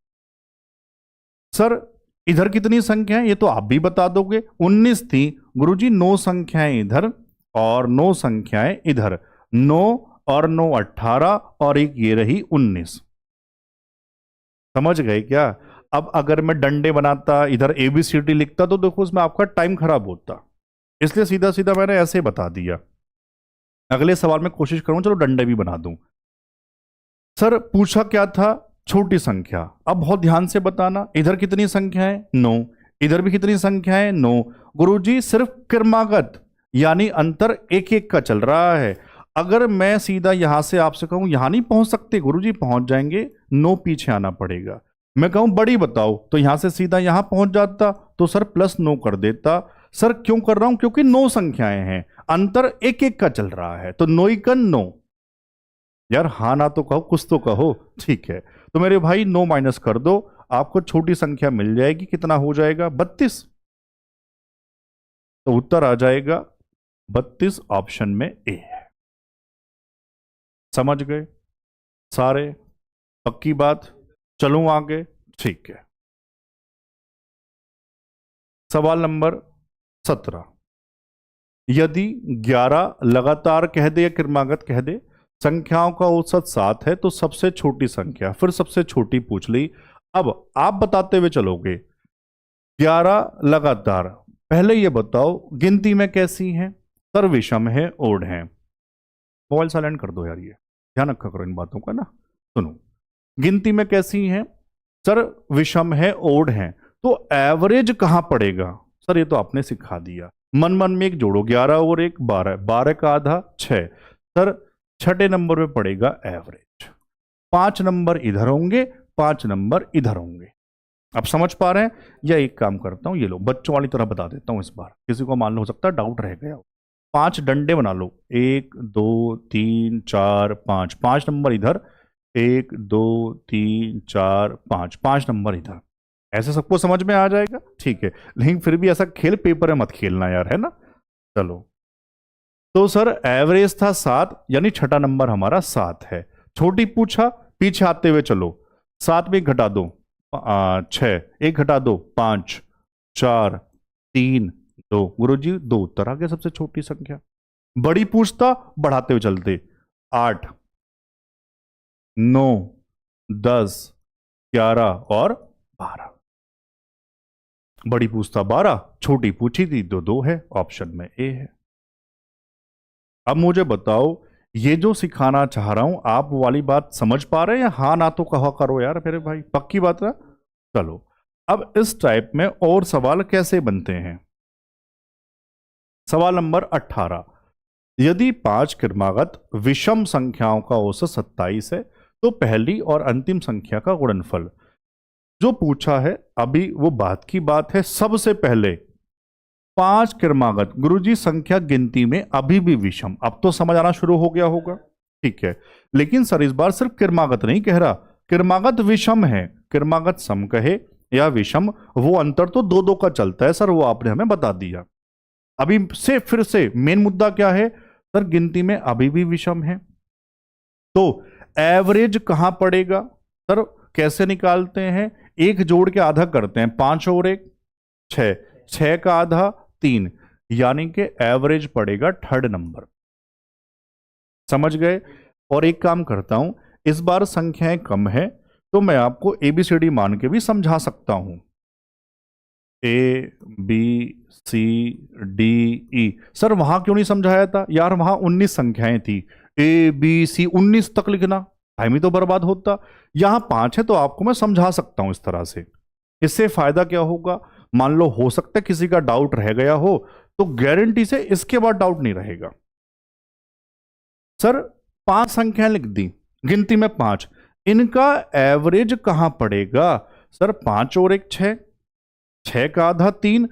सर इधर कितनी संख्या है ये तो आप भी बता दोगे। 19 थी गुरुजी, 9 संख्याएं इधर और 9 संख्याएं इधर, 9 और 9 18 और एक ये रही 19। समझ गए क्या। अब अगर मैं डंडे बनाता, इधर ABCD लिखता तो देखो उसमें आपका टाइम खराब होता, इसलिए सीधा सीधा मैंने ऐसे बता दिया। अगले सवाल में कोशिश करूं चलो डंडे भी बना दूं। सर पूछा क्या था, छोटी संख्या। अब बहुत ध्यान से बताना, इधर कितनी संख्या है 9, इधर भी कितनी संख्या है 9। गुरुजी सिर्फ क्रमागत यानी अंतर एक एक का चल रहा है। अगर मैं सीधा यहां से आपसे कहूं यहां नहीं पहुंच सकते, गुरुजी पहुंच जाएंगे, 9 पीछे आना पड़ेगा। मैं कहूं बड़ी बताओ तो यहां से सीधा यहां पहुंच जाता, तो सर +9 कर देता। सर क्यों कर रहा हूं, क्योंकि 9 संख्याएं हैं, अंतर एक एक का चल रहा है, तो 9 × 9। यार हाँ ना तो कहो, कुछ तो कहो, ठीक है। तो मेरे भाई 9 माइनस कर दो, आपको छोटी संख्या मिल जाएगी, कितना हो जाएगा 32। तो उत्तर आ जाएगा 32, ऑप्शन में ए है। समझ गए सारे, पक्की बात। चलूं आगे, ठीक है। सवाल नंबर 17, यदि 11 लगातार कह दे या क्रमागत कह दे, संख्याओं का औसत 7 है तो सबसे छोटी संख्या, फिर सबसे छोटी पूछ ली। अब आप बताते हुए चलोगे 11 लगातार, पहले ये बताओ गिनती में कैसी है। सर विषम है, ओड है। मोबाइल साइलेंट कर दो यार, ये ध्यान रखा करो इन बातों का ना। सुनो, गिनती में कैसी है, सर विषम है, ओड है, तो एवरेज कहां पड़ेगा। सर ये तो आपने सिखा दिया, मन मन में एक जोड़ो, 11 और 1 12, 12 का आधा 6। सर 6ठे नंबर में पड़ेगा एवरेज। 5 नंबर इधर होंगे, 5 नंबर इधर होंगे। आप समझ पा रहे हैं। या एक काम करता हूं, ये लो बच्चों वाली तरह बता देता हूं इस बार, किसी को मान लो हो सकता है डाउट रह गया। 5 डंडे बना लो, 1 2 3 4 5, 5 नंबर इधर, 1 2 3 4 5, 5 नंबर इधर। ऐसे सबको समझ में आ जाएगा, ठीक है। लेकिन फिर भी ऐसा खेल पेपर में मत खेलना यार, है ना। चलो तो सर एवरेज था 7, यानी 6ठा नंबर हमारा 7 है। छोटी पूछा, पीछे आते हुए चलो, 7 में घटा दो 6, 1 घटा दो 5, 4 3 2, गुरुजी 2 उत्तर आ गया सबसे छोटी संख्या। बड़ी पूछता, बढ़ाते हुए चलते, 8 9 10 11 और 12। बड़ी पूछता 12, छोटी पूछी थी तो 2 है, ऑप्शन में ए है। अब मुझे बताओ, ये जो सिखाना चाह रहा हूं आप वाली बात समझ पा रहे हैं, या हाँ ना तो कहा करो यार मेरे भाई, पक्की बात है। चलो, अब इस टाइप में और सवाल कैसे बनते हैं। सवाल नंबर 18, यदि 5 क्रमागत विषम संख्याओं का औसत 27 है तो पहली और अंतिम संख्या का गुणनफल। जो पूछा है अभी वो बात की बात है। सबसे पहले 5 क्रमागत, गुरुजी संख्या गिनती में अभी भी विषम, अब तो समझ आना शुरू हो गया होगा, ठीक है। लेकिन सर इस बार सिर्फ क्रमागत नहीं कह रहा, क्रमागत विषम है। क्रमागत सम कहे या विषम, वो अंतर तो 2-2 का चलता है सर, वो आपने हमें बता दिया। अभी से फिर से मेन मुद्दा क्या है सर, गिनती में अभी भी विषम है, तो एवरेज कहां पड़ेगा सर, कैसे निकालते हैं, एक जोड़ के आधा करते हैं, 5 और 1 6, 6 का आधा 3, यानी कि एवरेज पड़ेगा 3rd नंबर। समझ गए। और एक काम करता हूं, इस बार संख्याएं कम है तो मैं आपको ABCD मान के भी समझा सकता हूं। ABCD सर वहां क्यों नहीं समझाया था यार, वहां 19 संख्याएं थी, ABC 19 तक लिखना टाइम ही तो बर्बाद होता। यहां 5 है तो आपको मैं समझा सकता हूं इस तरह से। इससे फायदा क्या होगा, मान लो हो सकता है किसी का डाउट रह गया हो, तो गारंटी से इसके बाद डाउट नहीं रहेगा। सर 5 संख्याएं लिख दी, गिनती में 5, इनका एवरेज कहां पड़ेगा सर, 5 और 1 6, 6 का आधा 3,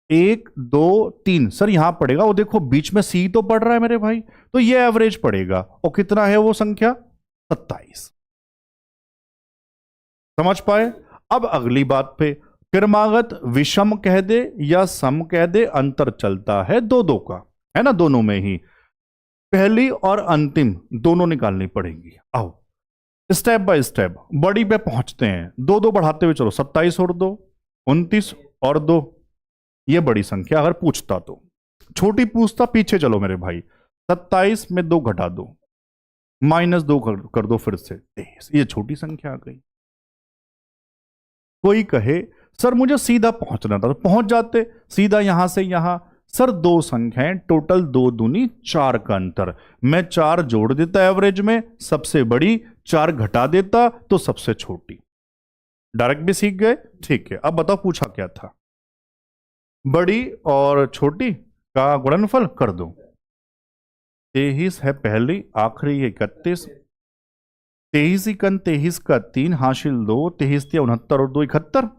1 2 3 सर यहां पड़ेगा, वो देखो बीच में C तो पड़ रहा है मेरे भाई, तो ये एवरेज पड़ेगा। और कितना है वो संख्या, 27। समझ पाए। अब अगली बात पे, क्रमागत विषम कह दे या सम कह दे, अंतर चलता है 2-2 का, है ना, दोनों में ही पहली और अंतिम दोनों निकालनी पड़ेंगी। आओ स्टेप बाय स्टेप बड़ी पे पहुंचते हैं, 2-2 बढ़ाते हुए चलो, 27 और 2 29 और 2, ये बड़ी संख्या अगर पूछता तो, छोटी पूछता पीछे चलो मेरे भाई, 27 में 2 घटा दो, -2 कर दो, फिर से 23, ये छोटी संख्या आ गई। कोई कहे सर मुझे सीधा पहुंचना था, तो पहुंच जाते सीधा यहां से यहां। सर 2 संख्याएं टोटल, 2 दूनी 4 का अंतर, मैं 4 जोड़ देता एवरेज में, सबसे बड़ी 4 घटा देता तो सबसे छोटी। डायरेक्ट भी सीख गए, ठीक है। अब बताओ पूछा क्या था, बड़ी और छोटी का गुणनफल कर दो। 23 है पहली, आखिरी 31, 23 इकन 23 का 3 हासिल 2, 23 × 69 और 2 71,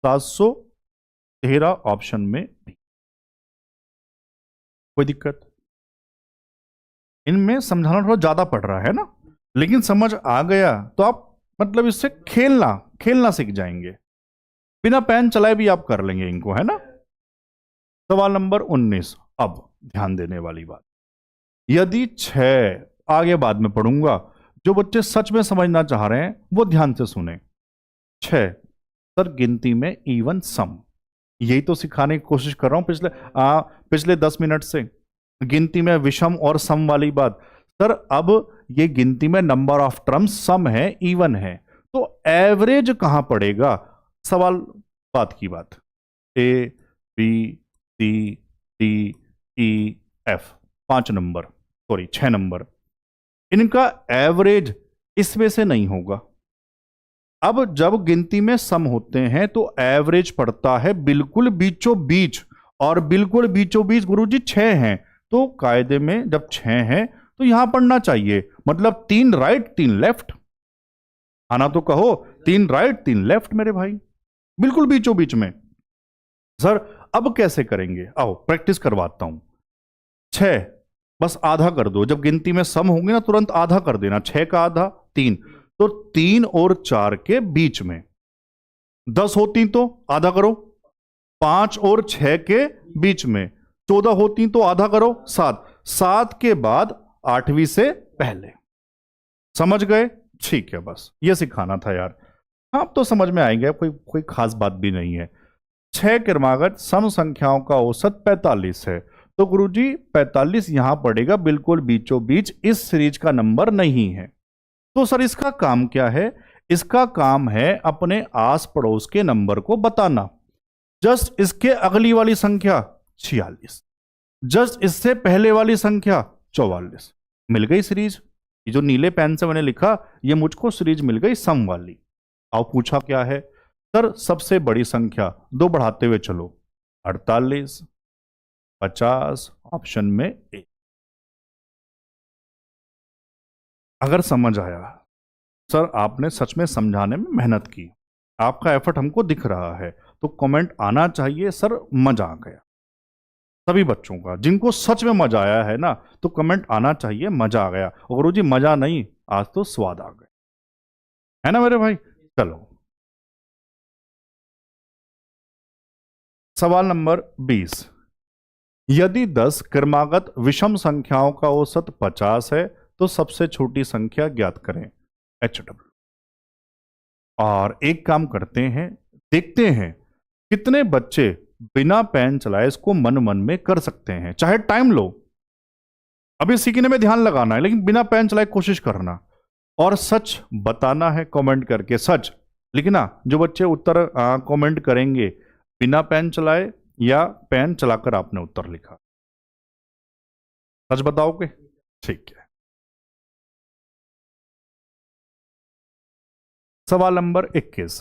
713 ऑप्शन में भी। कोई दिक्कत, इनमें समझाना थोड़ा ज्यादा पड़ रहा है ना, लेकिन समझ आ गया तो आप मतलब इससे खेलना सीख जाएंगे, बिना पेन चलाए भी आप कर लेंगे इनको, है ना। सवाल नंबर 19, अब ध्यान देने वाली बात, यदि 6, आगे बाद में पढ़ूंगा, जो बच्चे सच में समझना चाह रहे हैं वो ध्यान से सुने। 6 सर गिनती में इवन सम, यही तो सिखाने की कोशिश कर रहा हूं पिछले 10 मिनट से, गिनती में विषम और सम वाली बात। सर अब ये गिनती में नंबर ऑफ टर्म्स सम है, इवन है, तो एवरेज कहां पड़ेगा, सवाल बात की बात। ABCDEF 5 नंबर, सॉरी 6 नंबर, इनका एवरेज इसमें से नहीं होगा। अब जब गिनती में सम होते हैं तो एवरेज पड़ता है बिल्कुल बीचों बीच, और बिल्कुल बीचों बीच गुरुजी 6 हैं, तो कायदे में जब 6 हैं तो यहां पढ़ना चाहिए, मतलब 3 राइट 3 लेफ्ट, आना तो कहो 3 राइट 3 लेफ्ट मेरे भाई, बिल्कुल बीचों बीच में। सर अब कैसे करेंगे, आओ प्रैक्टिस करवाता हूं। 6 बस आधा कर दो, जब गिनती में सम होंगे ना तुरंत आधा कर देना, 6 का आधा 3, तो 3 और 4 के बीच में 10 होती तो आधा करो, 5 और 6 के बीच में 14 होती तो आधा करो, 7 के बाद 8वीं से पहले। समझ गए, ठीक है, बस ये सिखाना था यार। आप तो समझ में आएंगे, कोई खास बात भी नहीं है। 6 क्रमागत सम संख्याओं का औसत 45 है, तो गुरुजी 45 यहां पड़ेगा बिल्कुल बीचों बीच, इस सीरीज का नंबर नहीं है। तो सर इसका काम क्या है, इसका काम है अपने आस पड़ोस के नंबर को बताना। जस्ट इसके अगली वाली संख्या 46, जस्ट इससे पहले वाली संख्या 44। मिल गई सीरीज। ये जो नीले पेन से मैंने लिखा, ये मुझको सीरीज मिल गई सम वाली। अब पूछा क्या है सर, सबसे बड़ी संख्या, दो बढ़ाते हुए चलो, 48, 50, ऑप्शन में ए। अगर समझ आया सर, आपने सच में समझाने में मेहनत की, आपका एफर्ट हमको दिख रहा है, तो कमेंट आना चाहिए सर मजा आ गया। सभी बच्चों का जिनको सच में मजा आया है ना, तो कमेंट आना चाहिए मजा आ गया। और गुरुजी मजा नहीं, आज तो स्वाद आ गए, है ना मेरे भाई। चलो सवाल नंबर 20। यदि 10 क्रमागत विषम संख्याओं का औसत 50 है तो सबसे छोटी संख्या ज्ञात करें, HW। और एक काम करते हैं, देखते हैं कितने बच्चे बिना पेन चलाए इसको मन मन में कर सकते हैं। चाहे टाइम लो, अभी सीखने में ध्यान लगाना है, लेकिन बिना पेन चलाए कोशिश करना और सच बताना है कमेंट करके। सच लिखना, जो बच्चे उत्तर कमेंट करेंगे बिना पेन चलाए या पेन चलाकर आपने उत्तर लिखा, सच बताओगे? ठीक है। सवाल नंबर 21।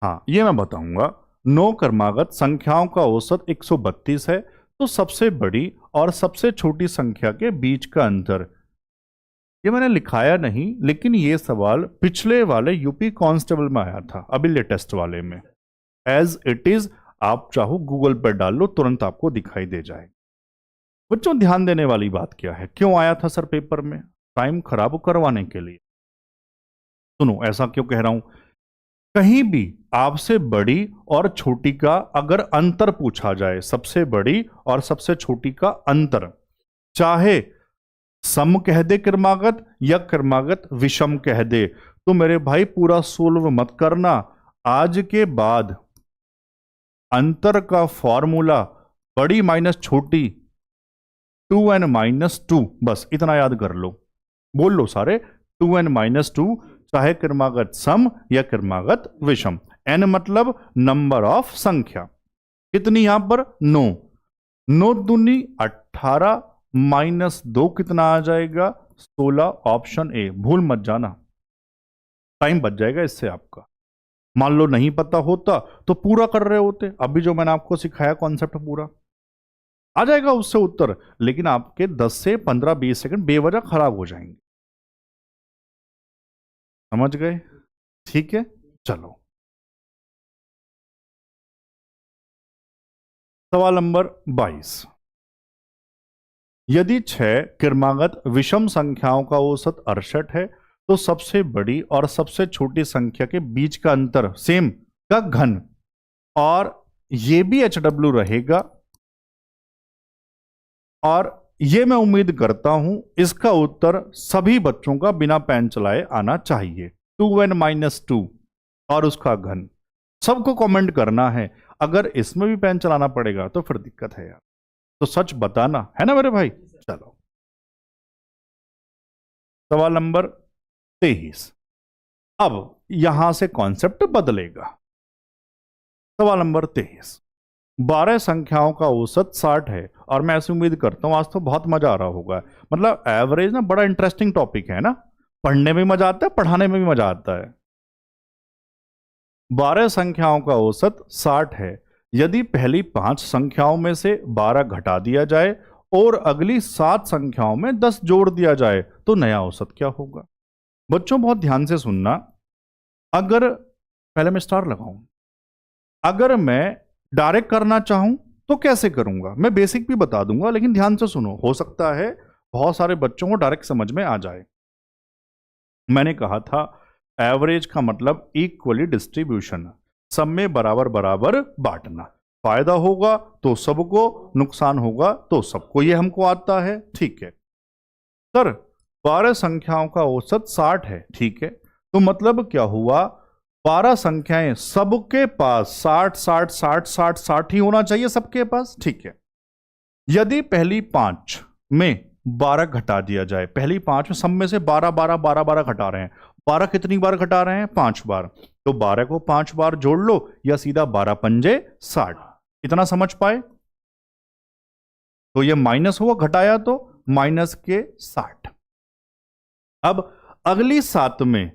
हाँ, ये मैं बताऊंगा। 9 क्रमागत संख्याओं का औसत 132 है तो सबसे बड़ी और सबसे छोटी संख्या के बीच का अंतर। ये मैंने लिखाया नहीं, लेकिन ये सवाल पिछले वाले यूपी कांस्टेबल में आया था, अभी लेटेस्ट वाले में। एज इट इज, आप चाहो गूगल पर डाल लो, तुरंत आपको दिखाई दे जाए। बच्चों ध्यान देने वाली बात क्या है, क्यों आया था सर पेपर में? टाइम खराब करवाने के लिए। सुनो, ऐसा क्यों कह रहा हूं, कहीं भी आपसे बड़ी और छोटी का अगर अंतर पूछा जाए, सबसे बड़ी और सबसे छोटी का अंतर, चाहे सम कह दे क्रमागत या क्रमागत विषम कह दे, तो मेरे भाई पूरा सोल्व मत करना। आज के बाद अंतर का फॉर्मूला बड़ी माइनस छोटी 2n-2, बस इतना याद कर लो। बोल लो सारे, 2n-2, चाहे क्रमागत सम या क्रमागत विषम। n मतलब नंबर ऑफ संख्या, कितनी यहां पर 9, 9 दूनी 18, -2 कितना आ जाएगा 16, ऑप्शन ए। भूल मत जाना, टाइम बच जाएगा इससे आपका। मान लो नहीं पता होता तो पूरा कर रहे होते, अभी जो मैंने आपको सिखाया कॉन्सेप्ट पूरा आ जाएगा उससे उत्तर, लेकिन आपके 10 से 15-20 सेकंड बेवजह खराब हो जाएंगे। समझ गए? ठीक है, चलो सवाल नंबर 22। यदि 6 क्रमागत विषम संख्याओं का औसत 68 है तो सबसे बड़ी और सबसे छोटी संख्या के बीच का अंतर सेम का घन, और यह भी HW रहेगा। और यह मैं उम्मीद करता हूं इसका उत्तर सभी बच्चों का बिना पेन चलाए आना चाहिए, 2n-2 और उसका घन। सबको कमेंट करना है, अगर इसमें भी पेन चलाना पड़ेगा तो फिर दिक्कत है यार, तो सच बताना है ना मेरे भाई। चलो सवाल नंबर 23। अब यहां से कॉन्सेप्ट बदलेगा। सवाल नंबर 23। 12 संख्याओं का औसत 60 है, और मैं ऐसी उम्मीद करता हूं आज तो बहुत मजा आ रहा होगा। मतलब एवरेज ना बड़ा इंटरेस्टिंग टॉपिक है ना, पढ़ने में मजा आता है, पढ़ाने में भी मजा आता है। 12 संख्याओं का औसत 60 है, यदि पहली 5 संख्याओं में से 12 घटा दिया जाए और अगली 7 संख्याओं में 10 जोड़ दिया जाए तो नया औसत क्या होगा? बच्चों बहुत ध्यान से सुनना। अगर पहले मैं स्टार लगाऊं, अगर मैं डायरेक्ट करना चाहूं तो कैसे करूंगा, मैं बेसिक भी बता दूंगा, लेकिन ध्यान से सुनो, हो सकता है बहुत सारे बच्चों को डायरेक्ट समझ में आ जाए। मैंने कहा था एवरेज का मतलब इक्वली डिस्ट्रीब्यूशन, सब में बराबर बराबर बांटना। फायदा होगा तो सबको, नुकसान होगा तो सबको, ये हमको आता है। ठीक है सर, 12 संख्याओं का औसत 60 है, ठीक है, तो मतलब क्या हुआ, 12 संख्याएं सबके पास 60 60 60 60 60 ही होना चाहिए सबके पास। ठीक है, यदि पहली 5 में 12 घटा दिया जाए, पहली 5 में सब में से 12 12 12 12 घटा रहे हैं, 12 कितनी बार घटा रहे हैं? 5 बार। तो 12 को 5 बार जोड़ लो या सीधा 12 पंजे 60। इतना समझ पाए? तो ये माइनस हुआ, घटाया तो माइनस के 60। अब अगली 7 में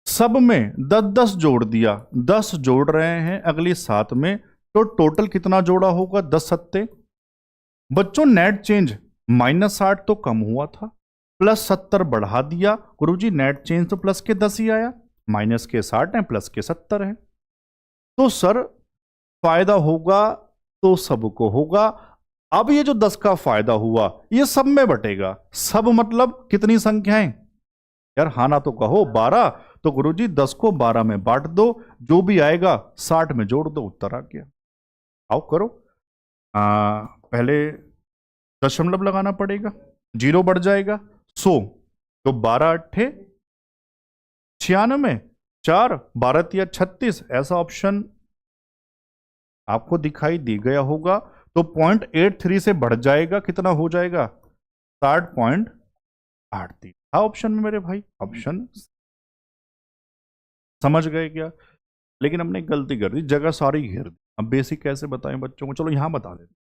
सब में 10-10 जोड़ दिया, 10 जोड़ रहे हैं अगली 7 में, तो टोटल कितना जोड़ा होगा? 10 सत्ते। बच्चों नेट चेंज -60 तो कम हुआ था, प्लस 70 बढ़ा दिया। गुरुजी नेट चेंज तो प्लस के 10 ही आया, माइनस के 60 है, प्लस के 70 है। तो सर फायदा होगा तो सबको होगा। अब ये जो 10 का फायदा हुआ ये सब में बटेगा। सब मतलब कितनी संख्याएं? यार हाँ ना तो कहो। 12। तो गुरुजी 10 को 12 में बांट दो, जो भी आएगा 60 में जोड़ दो, उत्तर आ गया। आओ करो। पहले दशमलव लगाना पड़ेगा, 0 बढ़ जाएगा 100। तो 12 अट्ठे 96, 4 12 तिया 36। ऐसा ऑप्शन आपको दिखाई दे गया होगा। तो 0.83 से बढ़ जाएगा, कितना हो जाएगा? 60.83 था ऑप्शन में मेरे भाई। ऑप्शन समझ गए क्या? लेकिन हमने गलती कर दी, जगह सारी घेर दी। अब बेसिक कैसे बताएं बच्चों को? चलो यहां बता देते।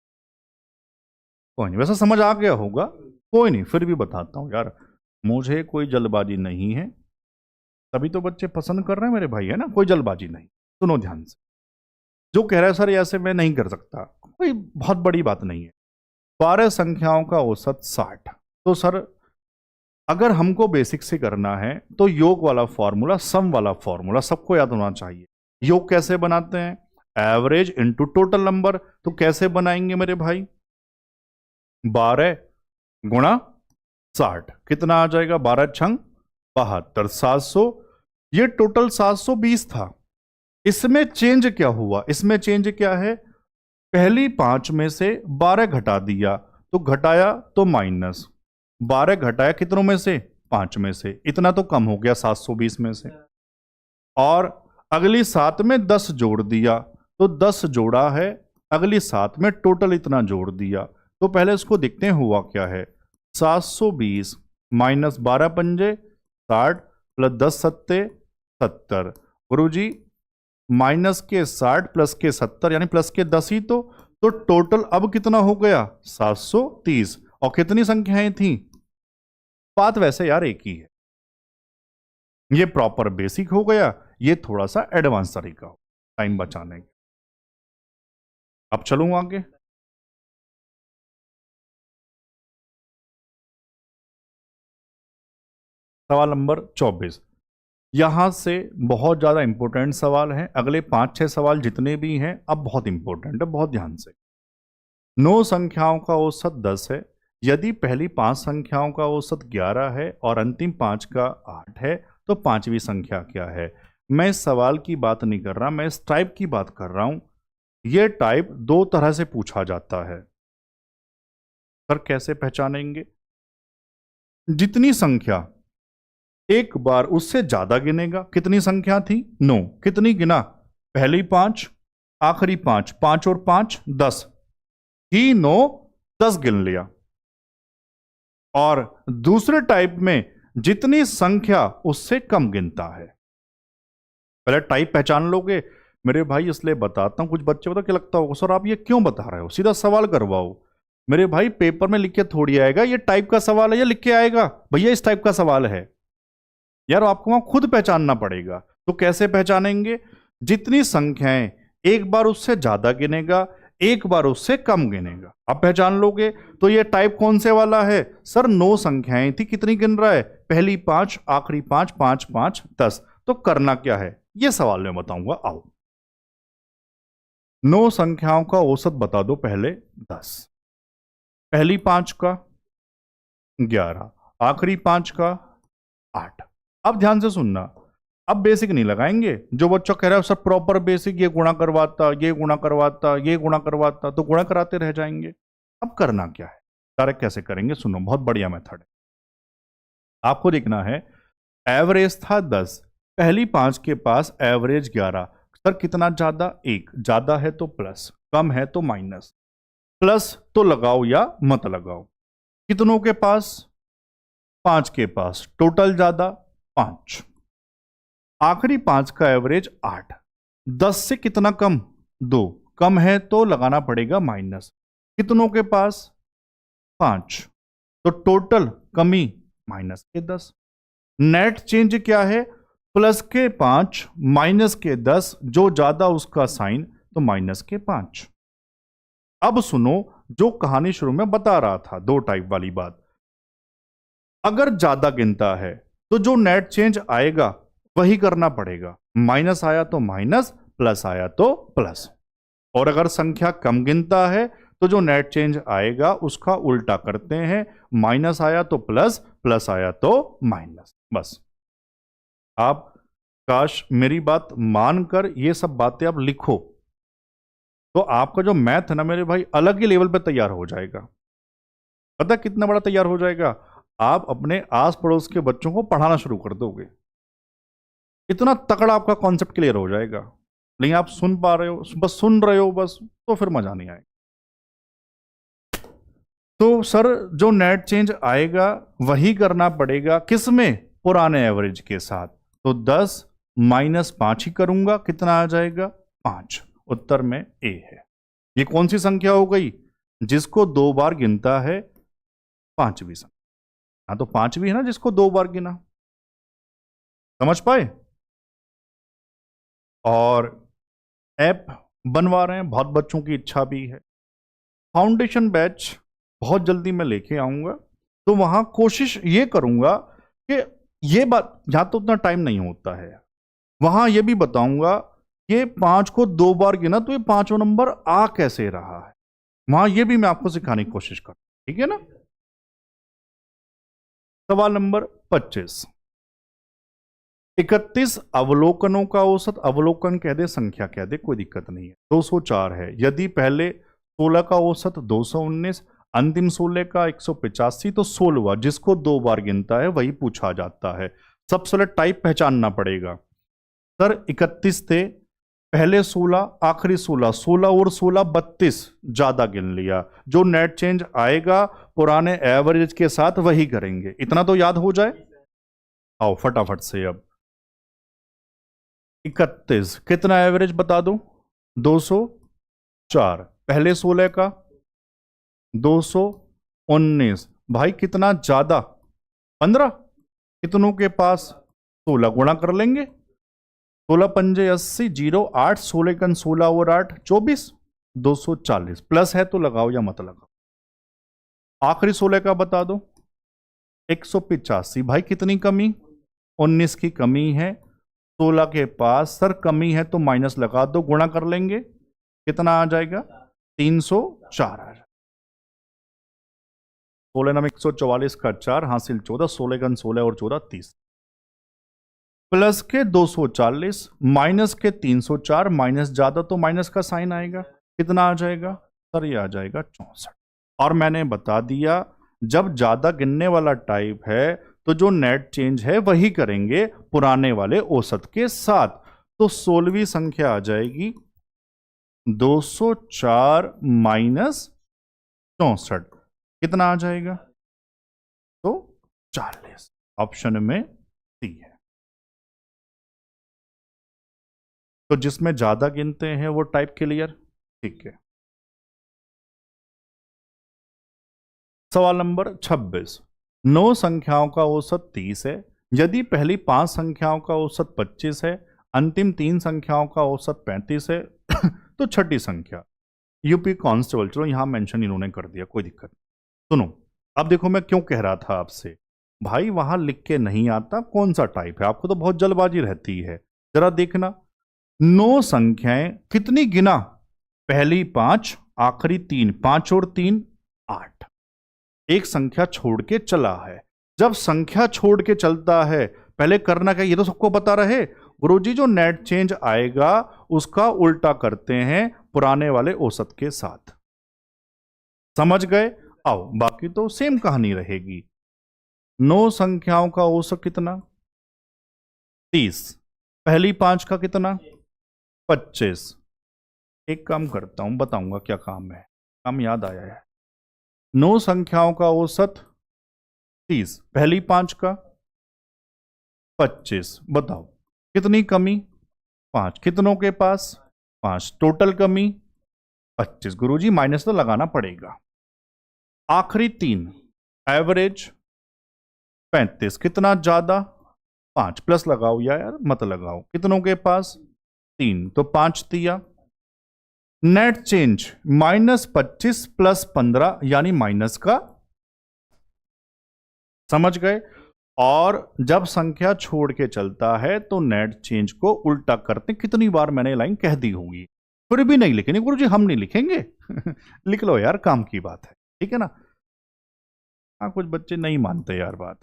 कोई नहीं, वैसा समझ आ गया होगा, कोई नहीं, फिर भी बताता हूं यार, मुझे कोई जल्दबाजी नहीं है। तभी तो बच्चे पसंद कर रहे हैं मेरे भाई, है ना? कोई जल्दबाजी नहीं। सुनो ध्यान से। जो कह रहा है सर ऐसे मैं नहीं कर सकता, कोई बहुत बड़ी बात नहीं है। 12 संख्याओं का औसत 60। तो सर अगर हमको बेसिक से करना है तो योग वाला फॉर्मूला, सम वाला फॉर्मूला सबको याद होना चाहिए। योग कैसे बनाते हैं? Average into total number. तो कैसे बनाएंगे मेरे भाई? 12 गुणा 60 कितना आ जाएगा? 12 छंग 72, 700। ये टोटल 720 था। इसमें चेंज क्या हुआ? इसमें चेंज क्या है? पहली 5 में से 12 घटा दिया, तो घटाया तो माइनस। 12 घटाया कितनों में से? 5 में से। इतना तो कम हो गया 720 में से। और अगली 7 में 10 जोड़ दिया, तो 10 जोड़ा है, अगली 7 में टोटल इतना जोड़ दिया। तो पहले इसको देखते हैं हुआ क्या है। 720 माइनस 12 पंजे 60 प्लस 10 सत्ते 70। गुरुजी माइनस के 60 प्लस के 70 यानी प्लस के 10 ही तो टोटल अब कितना हो गया? 730। और कितनी संख्याएं थी? बात वैसे यार एक ही है। ये प्रॉपर बेसिक हो गया, ये थोड़ा सा एडवांस तरीका हो टाइम बचाने का। अब चलूं आगे। सवाल नंबर 24। यहां से बहुत ज्यादा इंपॉर्टेंट सवाल है। अगले 5-6 सवाल जितने भी हैं अब बहुत इंपॉर्टेंट है, बहुत ध्यान से। 9 संख्याओं का औसत 10 है। यदि पहली 5 संख्याओं का औसत 11 है और अंतिम 5 का 8 है, तो पांचवी संख्या क्या है? मैं इस सवाल की बात नहीं कर रहा, मैं इस टाइप की बात कर रहा हूं। यह टाइप 2 तरह से पूछा जाता है। सर कैसे पहचानेंगे? जितनी संख्या एक बार उससे ज्यादा गिनेगा। कितनी संख्या थी? 9। कितनी गिना? पहली 5, आखिरी 5, 5 और 5 10 ही 9 10 गिन लिया। और दूसरे टाइप में जितनी संख्या उससे कम गिनता है। पहले टाइप पहचान लोगे मेरे भाई, इसलिए बताता हूं। कुछ बच्चे पता क्या लगता होगा, सर आप ये क्यों बता रहे हो? सीधा सवाल करवाओ। मेरे भाई पेपर में लिख के थोड़ी आएगा ये टाइप का सवाल है, ये लिख के आएगा भैया इस टाइप का सवाल है। यार आपको वहां खुद पहचानना पड़ेगा। तो कैसे पहचानेंगे? जितनी संख्याएं एक बार उससे ज्यादा गिनेगा, एक बार उससे कम गिनेगा। अब पहचान लोगे। तो ये टाइप कौन से वाला है? सर 9 संख्याएं थी, कितनी गिन रहा है? पहली 5, आखिरी 5, 5 5 10। तो करना क्या है ये सवाल में बताऊंगा। आओ। 9 संख्याओं का औसत बता दो। पहले 10, पहली 5 का 11, आखिरी 5 का 8। अब ध्यान से सुनना, अब बेसिक नहीं लगाएंगे। जो बच्चा कह रहा है सर प्रॉपर बेसिक, ये गुणा करवाता, ये गुणा करवाता, ये गुणा करवाता, तो गुणा कराते रह जाएंगे। अब करना क्या है, डायरेक्ट कैसे करेंगे? सुनो, बहुत बढ़िया मेथड है। आपको देखना है एवरेज था 10, पहली 5 के पास एवरेज 11। सर कितना ज्यादा? 1। ज्यादा है तो प्लस, कम है तो माइनस। प्लस तो लगाओ या मत लगाओ। कितनों के पास? 5 के पास। टोटल ज्यादा, 5, आखिरी 5 का एवरेज 8, 10 से कितना कम? 2, कम है तो लगाना पड़ेगा माइनस, कितनों के पास? 5, तो टोटल कमी माइनस के 10। नेट चेंज क्या है? प्लस के 5 माइनस के 10, जो ज्यादा उसका साइन, तो माइनस के 5। अब सुनो जो कहानी शुरू में बता रहा था, 2 टाइप वाली बात। अगर ज्यादा गिनता है तो जो नेट चेंज आएगा वही करना पड़ेगा, माइनस आया तो माइनस, प्लस आया तो प्लस। और अगर संख्या कम गिनता है तो जो नेट चेंज आएगा उसका उल्टा करते हैं, माइनस आया तो प्लस, प्लस आया तो माइनस। बस आप काश मेरी बात मानकर ये सब बातें आप लिखो तो आपका जो मैथ है ना मेरे भाई अलग ही लेवल पे तैयार हो जाएगा। पता कितना बड़ा तैयार हो जाएगा? आप अपने आस पड़ोस के बच्चों को पढ़ाना शुरू कर दोगे, इतना तगड़ा आपका कॉन्सेप्ट क्लियर हो जाएगा। लेकिन आप सुन पा रहे हो, बस सुन रहे हो बस, तो फिर मजा नहीं आएगा। तो सर जो नेट चेंज आएगा वही करना पड़ेगा, किस में? पुराने एवरेज के साथ। तो 10 माइनस 5 ही करूंगा, कितना आ जाएगा? 5। उत्तर में ए है। ये कौन सी संख्या हो गई? जिसको 2 बार गिनता है, 5वीं संख्या। हाँ तो 5वीं है ना जिसको 2 बार गिना। समझ पाए? और ऐप बनवा रहे हैं, बहुत बच्चों की इच्छा भी है। फाउंडेशन बैच बहुत जल्दी मैं लेके आऊंगा, तो वहां कोशिश ये करूंगा कि ये बात, यहां तो उतना टाइम नहीं होता है, वहां ये भी बताऊंगा कि 5 को 2 बार गिना तो ये 5वां नंबर आ कैसे रहा है, वहां ये भी मैं आपको सिखाने की कोशिश करूं। ठीक है ना? सवाल नंबर 25, 31 अवलोकनों का औसत, अवलोकन कह दे संख्या कह दे कोई दिक्कत नहीं है, 204 है। यदि पहले 16 का औसत 219, अंतिम 16 का 185, तो 16वां जिसको 2 बार गिनता है वही पूछा जाता है। सबसे पहले टाइप पहचानना पड़ेगा। सर 31 थे, पहले 16, आखिरी 16, 16 और 16 32, ज्यादा गिन लिया। जो नेट चेंज आएगा पुराने एवरेज के साथ वही करेंगे, इतना तो याद हो जाए। आओ फटाफट से अब 31 कितना एवरेज बता दो? 204, पहले 16 का 219, भाई कितना ज्यादा? 15, कितनों के पास? 16, गुणा कर लेंगे, 16 पंजे 80, 0 8, 16 कन 16 और 8 24, 240। प्लस है तो लगाओ या मत लगाओ। आखिरी 16 का बता दो, 185, भाई कितनी कमी? 19 की कमी है 16 के पास। सर कमी है तो माइनस लगा दो, गुणा कर लेंगे, कितना आ जाएगा? 304 आ जाएगा। 16 नाम 144 का 4 हासिल 14, 16 गन 16 और 14 30, प्लस के 240 माइनस के 304, माइनस ज्यादा तो माइनस का साइन आएगा, कितना आ जाएगा? सर ये आ जाएगा 64। और मैंने बता दिया जब ज्यादा गिनने वाला टाइप है तो जो नेट चेंज है वही करेंगे पुराने वाले औसत के साथ। तो 16वीं संख्या आ जाएगी 204 माइनस 64, कितना आ जाएगा? तो 40। ऑप्शन में सी है। तो जिसमें ज्यादा गिनते हैं वो टाइप क्लियर। ठीक है। सवाल नंबर 26, 9 संख्याओं का औसत 30 है। यदि पहली 5 संख्याओं का औसत 25 है, अंतिम 3 संख्याओं का औसत 35 है तो छठी संख्या। यूपी कांस्टेबल, चलो यहां मेंशन इन्होंने कर दिया, कोई दिक्कत। सुनो अब देखो मैं क्यों कह रहा था आपसे, भाई वहां लिख के नहीं आता कौन सा टाइप है, आपको तो बहुत जल्दबाजी रहती है। जरा देखना 9 संख्याएं कितनी गिना? पहली 5, आखिरी 3, 5 और 3 8, एक संख्या छोड़ के चला है। जब संख्या छोड़ के चलता है पहले करना क्या, ये तो सबको पता रहे, गुरुजी जो नेट चेंज आएगा उसका उल्टा करते हैं पुराने वाले औसत के साथ। समझ गए? आओ बाकी तो सेम कहानी रहेगी। 9 संख्याओं का औसत कितना? 30, पहली 5 का कितना? 25। एक काम करता हूं, बताऊंगा क्या काम है, काम याद आया है। 9 संख्याओं का औसत 30, पहली 5 का 25। बताओ कितनी कमी? 5। कितनों के पास? 5। टोटल कमी 25। गुरुजी माइनस तो लगाना पड़ेगा। आखिरी 3 एवरेज 35। कितना ज्यादा? 5। प्लस लगाओ या यार मत लगाओ। कितनों के पास? 3। तो 5 दिया। नेट चेंज -25 + 15 यानी माइनस का। समझ गए? और जब संख्या छोड़ के चलता है तो नेट चेंज को उल्टा करते। कितनी बार मैंने लाइन कह दी होगी, फिर भी नहीं लिखेंगे। गुरुजी हम नहीं लिखेंगे। लिख लो यार, काम की बात है, ठीक है ना। हाँ, कुछ बच्चे नहीं मानते यार बात।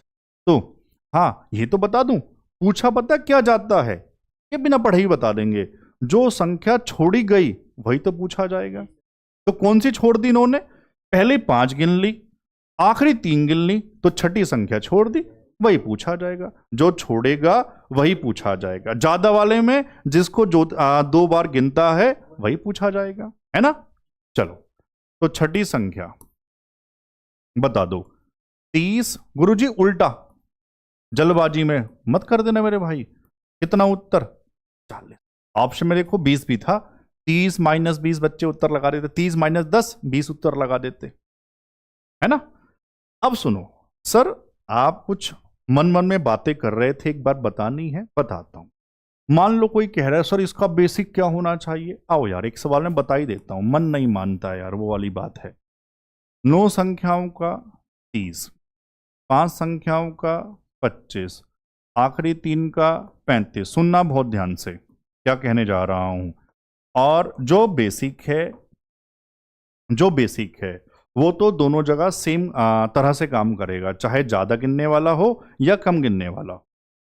तो हाँ, ये तो बता दूं, पूछा पता क्या जाता है, ये बिना पढ़े ही बता देंगे। जो संख्या छोड़ी गई वही तो पूछा जाएगा। तो कौन सी छोड़ दी इन्होंने? पहले 5 गिन ली, आखिरी 3 गिन ली, तो छठी संख्या छोड़ दी, वही पूछा जाएगा। जो छोड़ेगा वही पूछा जाएगा। ज्यादा वाले में जिसको जो 2 बार गिनता है वही पूछा जाएगा, है ना। चलो, तो छठी संख्या बता दो। 30। गुरुजी उल्टा, जल्दबाजी में मत कर देना मेरे भाई। कितना उत्तर? 40। ऑप्शन में देखो 20 भी था। 30 - 20 बच्चे उत्तर लगा देते। 30 - 10 20 उत्तर लगा देते, है ना। अब सुनो सर, आप कुछ मन मन में बातें कर रहे थे, एक बार बतानी है, बताता हूं। मान लो कोई कह रहा है सर इसका बेसिक क्या होना चाहिए। आओ यार, एक सवाल में बता ही देता हूं, मन नहीं मानता यार, वो वाली बात है। 9 संख्याओं का 30, 5 संख्याओं का 25, आखिरी 3 का 35। सुनना बहुत ध्यान से, क्या कहने जा रहा हूं। और जो बेसिक है वो तो दोनों जगह सेम तरह से काम करेगा, चाहे ज्यादा गिनने वाला हो या कम गिनने वाला हो।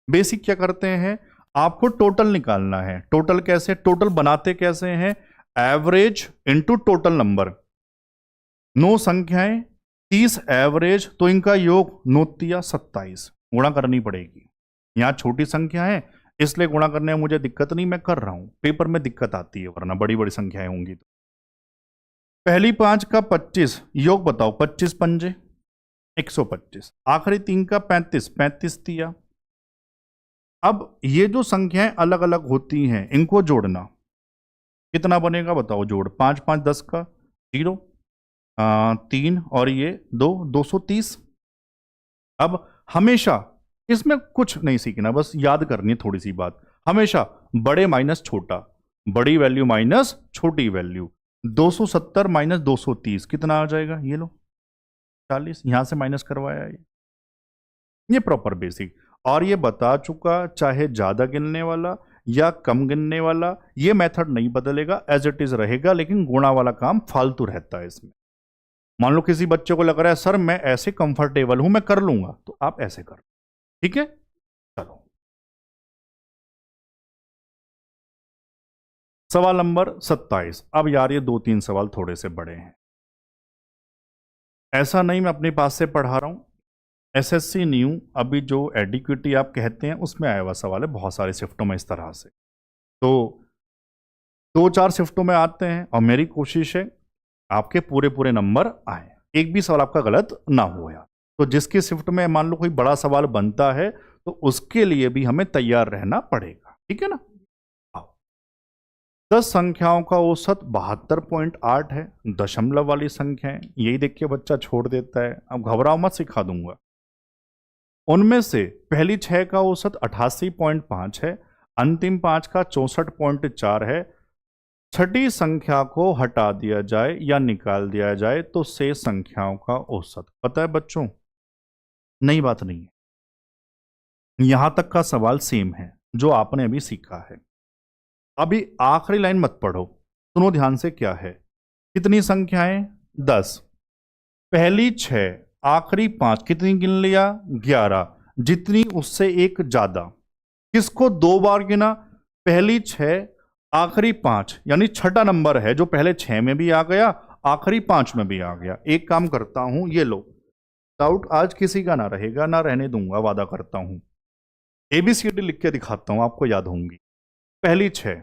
बेसिक क्या करते हैं, आपको टोटल निकालना है। टोटल कैसे? टोटल बनाते कैसे हैं? Average into total number. 9 संख्याएं, 30 एवरेज, तो इनका योग 9 तिया 27, गुणा करनी पड़ेगी। यहां छोटी संख्या है इसलिए गुणा करने में मुझे दिक्कत नहीं, मैं कर रहा हूं। पेपर में दिक्कत आती है वरना बड़ी बड़ी संख्याएं होंगी तो। पहली 5 का 25, योग बताओ। 25 पंजे 125, आखिरी 3 का 35, 35 दिया। अब ये जो संख्याएं अलग अलग होती हैं इनको जोड़ना, कितना बनेगा बताओ जोड़। 5 5 10 का 0, 3 और ये 2, 230। अब हमेशा इसमें कुछ नहीं सीखना, बस याद करनी है थोड़ी सी बात। हमेशा बड़े माइनस छोटा, बड़ी वैल्यू माइनस छोटी वैल्यू। 270 - 230 कितना आ जाएगा? ये लो 40, यहां से माइनस करवाया ये प्रॉपर बेसिक। और ये बता चुका, चाहे ज्यादा गिनने वाला या कम गिनने वाला, ये मेथड नहीं बदलेगा, एज इट इज रहेगा, लेकिन गुणा वाला काम फालतू रहता है इसमें। मान लो किसी बच्चे को लग रहा है सर मैं ऐसे कंफर्टेबल हूं, मैं कर लूंगा, तो आप ऐसे कर, ठीक है। चलो, सवाल नंबर 27। अब यार ये 2-3 सवाल थोड़े से बड़े हैं। ऐसा नहीं मैं अपने पास से पढ़ा रहा हूं, एसएससी न्यू अभी जो एडिक्विटी आप कहते हैं उसमें आया हुआ सवाल है, बहुत सारे शिफ्टों में इस तरह से। तो 2-4 शिफ्टों में आते हैं और मेरी कोशिश है आपके पूरे पूरे नंबर आए, एक भी सवाल आपका गलत ना हो यार। तो जिसकी शिफ्ट में मान लो कोई बड़ा सवाल बनता है तो उसके लिए भी हमें तैयार रहना पड़ेगा, ठीक है ना। आओ, 10 संख्याओं का औसत 72.8 है। दशमलव वाली संख्या है, यही देख के बच्चा छोड़ देता है। अब घबराओ मत, सिखा दूंगा। उनमें से पहली 6 का औसत 88.5 है, अंतिम 5 का 64.4 है। छठी संख्या को हटा दिया जाए या निकाल दिया जाए तो शेष संख्याओं का औसत। पता है बच्चों, नई बात नहीं है, यहां तक का सवाल सेम है जो आपने अभी सीखा है। अभी आखिरी लाइन मत पढ़ो, सुनो ध्यान से। क्या है? कितनी संख्याएं? 10। पहली 6, आखिरी 5, कितनी गिन लिया? 11। जितनी उससे एक ज्यादा, किसको 2 बार गिना? पहली 6 आखिरी 5, यानी छठा नंबर है जो पहले 6 में भी आ गया, आखिरी 5 में भी आ गया। एक काम करता हूं, ये लो, डाउट आज किसी का ना रहेगा, ना रहने दूंगा, वादा करता हूं। ABCD लिख के दिखाता हूं, आपको याद होंगी। पहली 6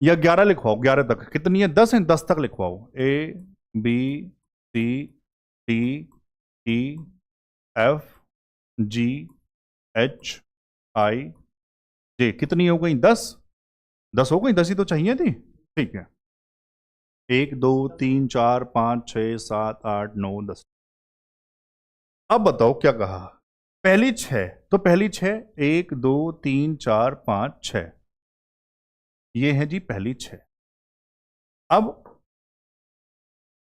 या 11 लिखवाओ, 11 तक कितनी है? 10 है, 10 तक लिखवाओ। ABCDE FGH HIJ कितनी हो गई? 10। 10 हो गई, 10 ही तो चाहिए थी। ठीक है, 1 2 3 4 5 6 7 8 9 10। अब बताओ क्या कहा? पहली 6, तो पहली 6 1 2 3 4 5 6, ये है जी पहली 6। अब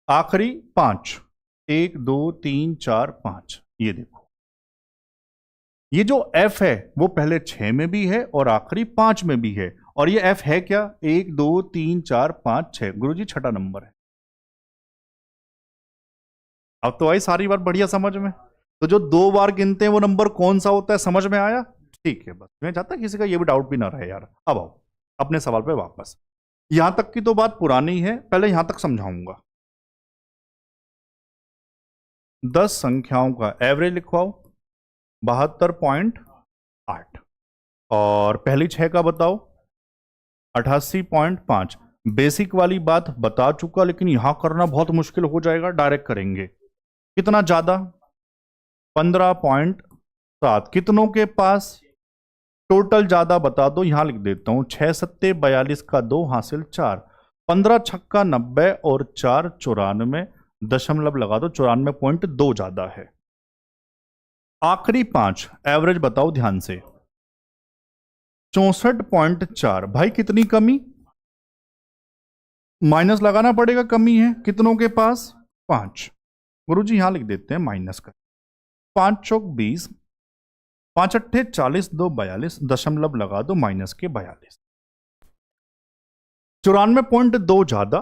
आखिरी 5, 1 2 3 4 5, ये देखो, ये जो F है वो पहले 6 में भी है और आखिरी 5 में भी है। और ये F है क्या? 1 2 3 4 5 6, गुरुजी छठा नंबर है। अब तो आई सारी बात बढ़िया समझ में। तो जो 2 बार गिनते हैं वो नंबर कौन सा होता है, समझ में आया? ठीक है, बस मैं चाहता किसी का ये भी डाउट भी ना रहे यार। अब आओ अपने सवाल पे वापस। यहां तक की तो बात पुरानी है, पहले यहां तक समझाऊंगा। 10 संख्याओं का एवरेज लिखवाओ 72.8, और पहली 6 का बताओ 88.5। बेसिक वाली बात बता चुका, लेकिन यहां करना बहुत मुश्किल हो जाएगा, डायरेक्ट करेंगे। कितना ज्यादा? 15.7। कितनों के पास? टोटल ज्यादा बता दो, यहां लिख देता हूं 6 सत्ते 42 का 2 हासिल 4, 15 छक्का 90 और 4 94, दशमलव लगा दो, 94.2 ज्यादा है। आखिरी 5 एवरेज बताओ ध्यान से, 64.4। भाई कितनी कमी? माइनस लगाना पड़ेगा, कमी है कितनों के पास? 5। गुरुजी यहां लिख देते हैं माइनस का, 5 चौक 20, 5 अट्ठे 40, 2 42, दशमलव लगा दो माइनस के 42। 94.2 ज्यादा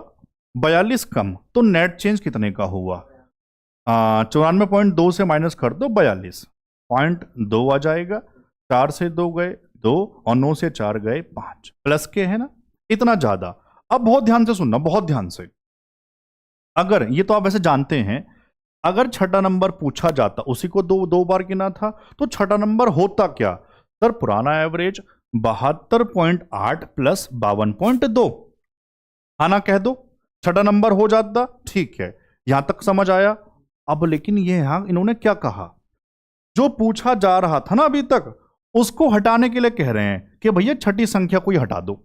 42 कम, तो नेट चेंज कितने का हुआ? 94.2 से माइनस कर दो 42.2 आ जाएगा। 4 से 2 गए 2 और 9 से 4 गए 5, प्लस के है ना, इतना ज्यादा। अब बहुत ध्यान से सुनना, बहुत ध्यान से। अगर ये तो आप वैसे जानते हैं, अगर छठा नंबर पूछा जाता, उसी को दो बार गिना था, तो छठा नंबर होता क्या? सर पुराना एवरेज 72.8 प्लस 52.2, आना कह दो, छठा नंबर हो जाता। ठीक है, यहां तक समझ आया। अब लेकिन ये यहां इन्होंने क्या कहा, जो पूछा जा रहा था ना अभी तक, उसको हटाने के लिए कह रहे हैं कि भैया छठी संख्या को ही हटा दो।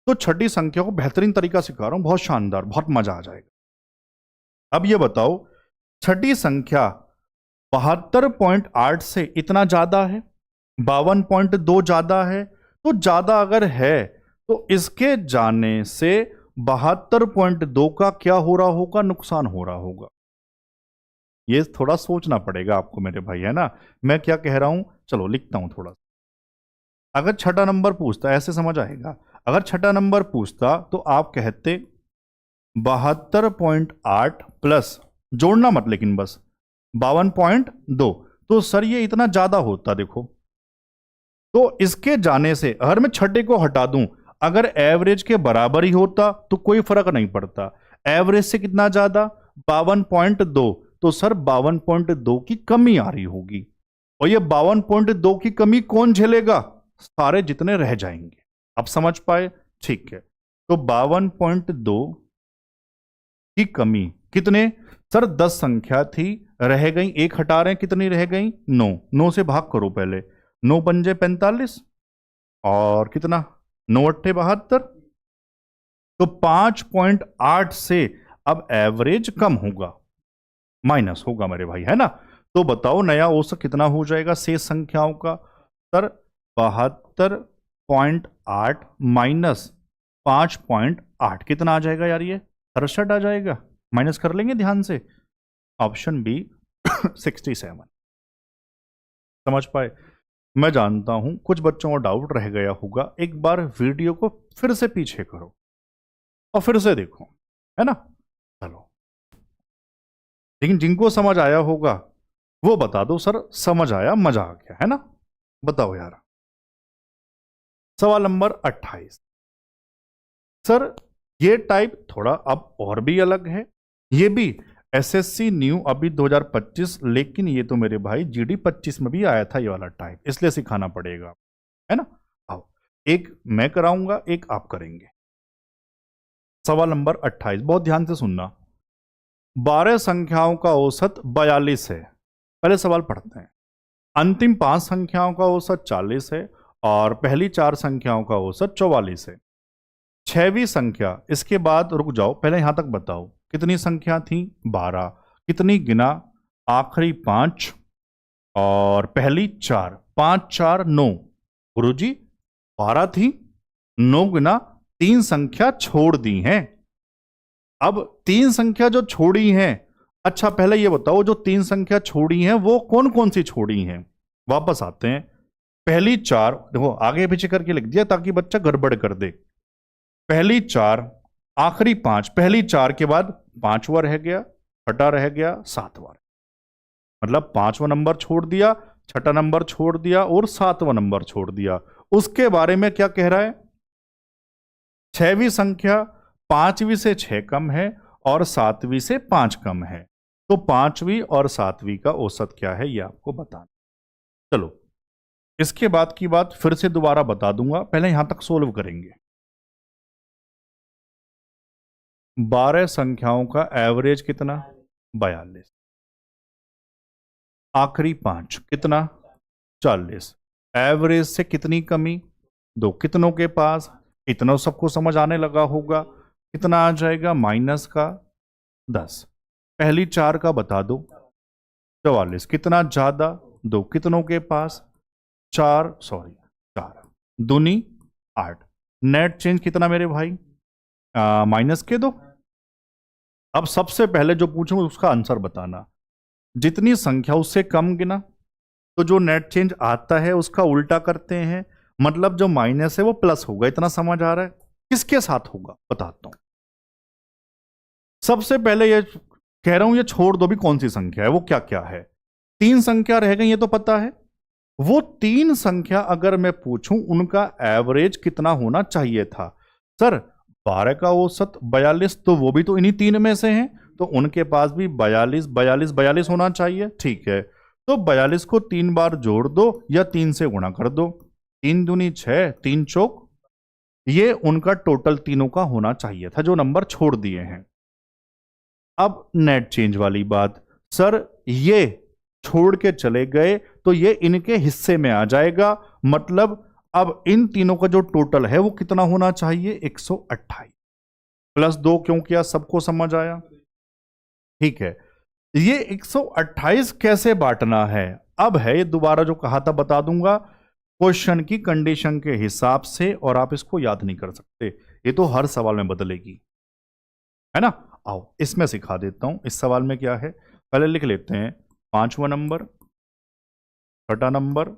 तो छठी संख्या को बेहतरीन तरीका सिखा रहा हूं, बहुत शानदार, बहुत मजा आ जाएगा। अब ये बताओ, छठी संख्या 72.8 से इतना ज्यादा है, 52.2 ज्यादा है, तो ज्यादा अगर है तो इसके जाने से 72.2 का क्या हो रहा होगा? नुकसान हो रहा होगा। ये थोड़ा सोचना पड़ेगा आपको मेरे भाई, है ना। मैं क्या कह रहा हूं, चलो लिखता हूं थोड़ा। अगर छठा नंबर पूछता, ऐसे समझ आएगा, अगर छठा नंबर पूछता तो आप कहते 72.8 प्लस, जोड़ना मत लेकिन, बस 52.2, तो सर ये इतना ज्यादा होता। देखो, तो इसके जाने से अगर मैं छठे को हटा दूं, अगर एवरेज के बराबर ही होता तो कोई फर्क नहीं पड़ता। एवरेज से कितना ज्यादा? 52.2, तो सर 52.2 की कमी आ रही होगी। और ये 52.2 की कमी कौन झेलेगा? सारे जितने रह जाएंगे। अब समझ पाए? ठीक है, तो 52.2 की कमी कितने? सर 10 संख्या थी, रह गई, एक हटा रहे हैं, कितनी रह गई? 9। 9 से भाग करो पहले, 9 पंजे 45, और कितना? 9 अट्ठे 72, तो 5.8 से अब एवरेज कम होगा, माइनस होगा मेरे भाई, है ना। तो बताओ नया औसत कितना हो जाएगा शेष संख्याओं का? सर 72.8 माइनस 5.8 कितना आ जाएगा यार? ये 67 आ जाएगा। माइनस कर लेंगे ध्यान से, ऑप्शन बी 67। समझ पाए? मैं जानता हूं कुछ बच्चों को डाउट रह गया होगा, एक बार वीडियो को फिर से पीछे करो और फिर से देखो, है ना। चलो, लेकिन जिनको समझ आया होगा वो बता दो, सर समझ आया, मजा आ गया, है ना। बताओ यार, सवाल नंबर 28। सर ये टाइप थोड़ा अब और भी अलग है, ये भी एसएससी न्यू अभी 2025, लेकिन ये तो मेरे भाई जीडी 25 में भी आया था ये वाला टाइप, इसलिए सिखाना पड़ेगा, है ना। आओ, एक मैं कराऊंगा, एक आप करेंगे। सवाल नंबर 28, बहुत ध्यान से सुनना। 12 संख्याओं का औसत 42 है। पहले सवाल पढ़ते हैं। अंतिम 5 संख्याओं का औसत 40 है और पहली 4 संख्याओं का औसत 44 है। 6वीं संख्या, इसके बाद रुक जाओ, पहले यहां तक बताओ कितनी संख्या थी? 12। कितनी गिना? आखिरी 5 और पहली 4। 5 4 9। गुरुजी 12 थी, 9 गुना 3 संख्या छोड़ दी हैं। अब 3 संख्या जो छोड़ी हैं, अच्छा पहले ये बताओ जो 3 संख्या छोड़ी हैं वो कौन कौन सी छोड़ी हैं? वापस आते हैं। पहली 4 देखो, आगे पीछे करके लिख दिया ताकि बच्चा गड़बड़ कर दे। पहली 4, आखिरी 5। पहली 4 के बाद 5वां रह गया, छठा रह गया, 7वां, मतलब 5वां नंबर छोड़ दिया, छठा नंबर छोड़ दिया और 7वां नंबर छोड़ दिया। उसके बारे में क्या कह रहा है? 6वीं संख्या 5वीं से 6 कम है और 7वीं से 5 कम है, तो 5वीं और 7वीं का औसत क्या है ये आपको बताना। चलो इसके बाद की बात फिर से दोबारा बता दूंगा, पहले यहां तक सोल्व करेंगे। 12 संख्याओं का एवरेज कितना? 42। आखिरी 5 कितना? 40। एवरेज से कितनी कमी? 2। कितनों के पास? इतना सबको समझ आने लगा होगा। कितना आ जाएगा? माइनस का 10। पहली 4 का बता दो। 44। कितना ज्यादा? 2। कितनों के पास? 4 दूनी 8। नेट चेंज कितना मेरे भाई? माइनस के 2। अब सबसे पहले जो पूछूंगा उसका आंसर बताना। जितनी संख्या उससे कम गिना, तो जो नेट चेंज आता है उसका उल्टा करते हैं, मतलब जो माइनस है वो प्लस होगा। इतना समझ आ रहा है? किसके साथ होगा बताता हूं। सबसे पहले ये कह रहा हूं, ये छोड़ दो भी कौन सी संख्या है, वो क्या क्या है। 3 संख्या रह गई, ये तो पता है। वो 3 संख्या अगर मैं पूछूं उनका एवरेज कितना होना चाहिए था? सर 12 का औसत 42, तो वो भी तो इन्हीं 3 में से हैं, तो उनके पास भी 42 42 42 होना चाहिए। ठीक है, तो 42 को 3 बार जोड़ दो या 3 से गुणा कर दो। 3 दूनी 6, 3 चौक, ये उनका टोटल तीनों का होना चाहिए था जो नंबर छोड़ दिए हैं। अब नेट चेंज वाली बात, सर ये छोड़ के चले गए तो ये इनके हिस्से में आ जाएगा, मतलब अब इन तीनों का जो टोटल है वो कितना होना चाहिए? 128 प्लस 2 क्यों किया? सबको समझ आया? ठीक है, ये 128 कैसे बांटना है अब है, ये दोबारा जो कहा था बता दूंगा, क्वेश्चन की कंडीशन के हिसाब से, और आप इसको याद नहीं कर सकते, ये तो हर सवाल में बदलेगी, है ना। आओ इसमें सिखा देता हूं। इस सवाल में क्या है, पहले लिख लेते हैं 5वां नंबर, छठा नंबर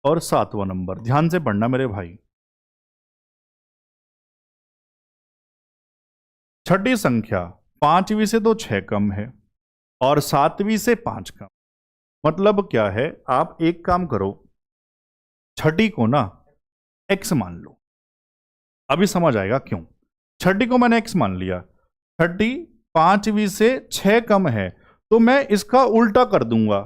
और 7वां नंबर। ध्यान से पढ़ना मेरे भाई। छठी संख्या 5वीं से तो 6 कम है और 7वीं से 5 कम, मतलब क्या है, आप एक काम करो, छठी को ना x मान लो। अभी समझ आएगा क्यों। छठी को मैंने x मान लिया, छठी 5वीं से 6 कम है, तो मैं इसका उल्टा कर दूंगा।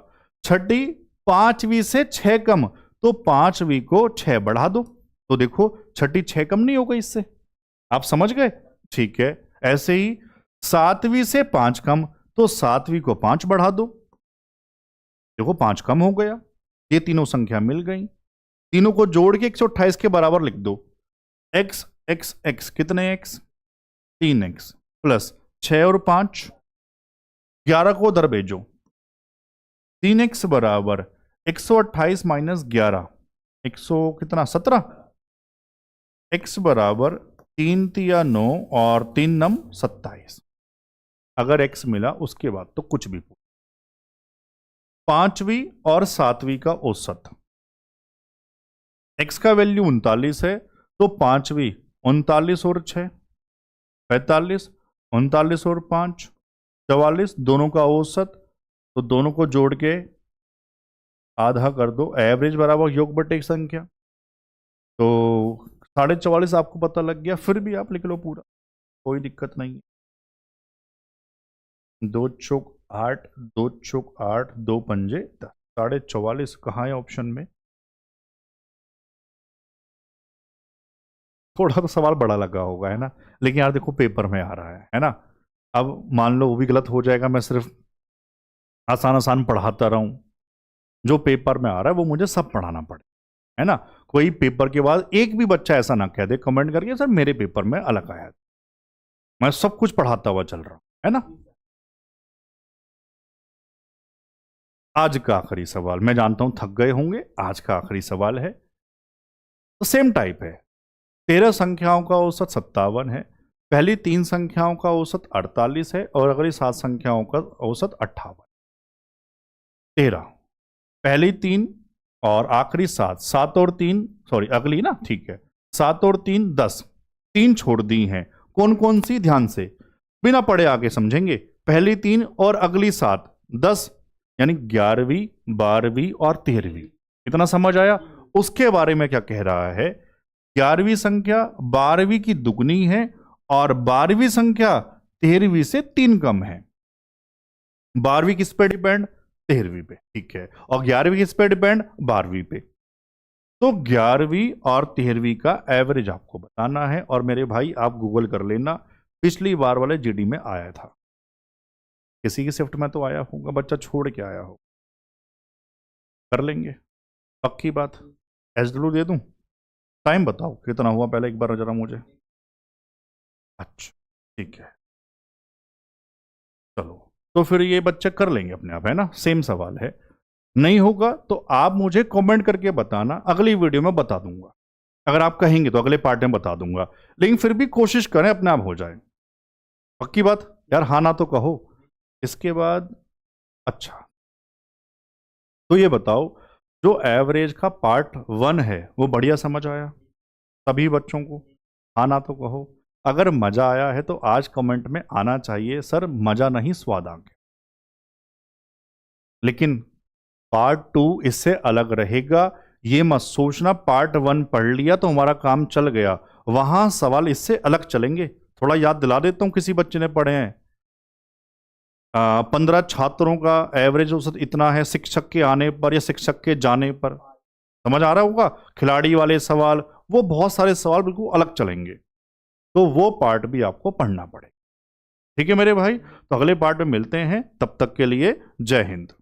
छठी 5वीं से 6 कम, तो 5वीं को 6 बढ़ा दो, तो देखो छठी 6 कम नहीं हो गई इससे। आप समझ गए? ठीक है, ऐसे ही 7वीं से 5 कम, तो 7वीं को 5 बढ़ा दो, देखो 5 कम हो गया। ये तीनों संख्या मिल गई, तीनों को जोड़ के 128 के बराबर लिख दो। x x x कितने x? 3x प्लस 6 और 5, 11 को उधर भेजो। 3x बराबर 128 माइनस 11, 100 कितना? 17। x बराबर 3 तिया 9 और 3 नम 27। अगर x मिला उसके बाद तो कुछ भी पूछ। 5वीं और 7वीं का औसत, x का वैल्यू 39 है, तो 5वीं 39 और 6 45, 39 और 5 44, दोनों का औसत, तो दोनों को जोड़ के आधा कर दो। एवरेज बराबर योग बटे संख्या, तो 44.5 आपको पता लग गया। फिर भी आप लिख लो पूरा, कोई दिक्कत नहीं है। 2 चौक 8, 2 चौक 8, 2 पंजे 10, 44.5 कहाँ है ऑप्शन में? थोड़ा तो सवाल बड़ा लगा होगा, है ना, लेकिन यार देखो पेपर में आ रहा है ना। अब मान लो वो भी गलत हो जाएगा, मैं सिर्फ आसान आसान पढ़ाता रहूं, जो पेपर में आ रहा है वो मुझे सब पढ़ाना पड़े, है ना। कोई पेपर के बाद एक भी बच्चा ऐसा ना कह दे कमेंट करके सर मेरे पेपर में अलग आया, मैं सब कुछ पढ़ाता हुआ चल रहा हूं, है ना। आज का आखिरी सवाल, मैं जानता हूं थक गए होंगे, आज का आखिरी सवाल है तो सेम टाइप है। 13 संख्याओं का औसत 57 है, पहली 3 संख्याओं का औसत 48 है और अगली 7 संख्याओं का औसत 58। 13 पहली 3 और आखिरी 7, 7 और 3 सॉरी अगली ना, ठीक है, 7 और 3 10, 3 छोड़ दी हैं, कौन कौन सी, ध्यान से बिना पढ़े आगे समझेंगे। पहली 3 और अगली 7 10, यानी 11वीं 12वीं और 13वीं, इतना समझ आया। उसके बारे में क्या कह रहा है, 11वीं संख्या 12वीं की दुगनी है और 12वीं संख्या 13वीं से 3 कम है। 12वीं किस पे डिपेंड, 13वीं पे, ठीक है, और 11वीं किस पे डिपेंड, 12वीं पे। तो 11वीं और 13वीं का एवरेज आपको बताना है। और मेरे भाई आप गूगल कर लेना, पिछली बार वाले जीडी में आया था, किसी की शिफ्ट में तो आया होगा, बच्चा छोड़ के आया हो, कर लेंगे पक्की बात। एसडब्ल्यू दे दूं, टाइम बताओ कितना हुआ पहले एक बार जरा मुझे। अच्छा ठीक है, चलो तो फिर ये बच्चे कर लेंगे अपने आप, है ना, सेम सवाल है। नहीं होगा तो आप मुझे कमेंट करके बताना, अगली वीडियो में बता दूंगा, अगर आप कहेंगे तो अगले पार्ट में बता दूंगा, लेकिन फिर भी कोशिश करें अपने आप हो जाए, पक्की बात यार, हाँ ना तो कहो। इसके बाद अच्छा, तो ये बताओ जो एवरेज का पार्ट 1 है वो बढ़िया समझ आया सभी बच्चों को, हाँ ना तो कहो। अगर मजा आया है तो आज कमेंट में आना चाहिए सर मजा नहीं स्वाद आ गया। लेकिन पार्ट 2 इससे अलग रहेगा, ये मत सोचना पार्ट 1 पढ़ लिया तो हमारा काम चल गया, वहां सवाल इससे अलग चलेंगे। थोड़ा याद दिला देता हूं, किसी बच्चे ने पढ़े हैं 15 छात्रों का एवरेज औसत इतना है शिक्षक के आने पर या शिक्षक के जाने पर, समझ आ रहा होगा। खिलाड़ी वाले सवाल, वो बहुत सारे सवाल बिल्कुल अलग चलेंगे, तो वो पार्ट भी आपको पढ़ना पड़ेगा। ठीक है मेरे भाई, तो अगले पार्ट में मिलते हैं, तब तक के लिए जय हिंद।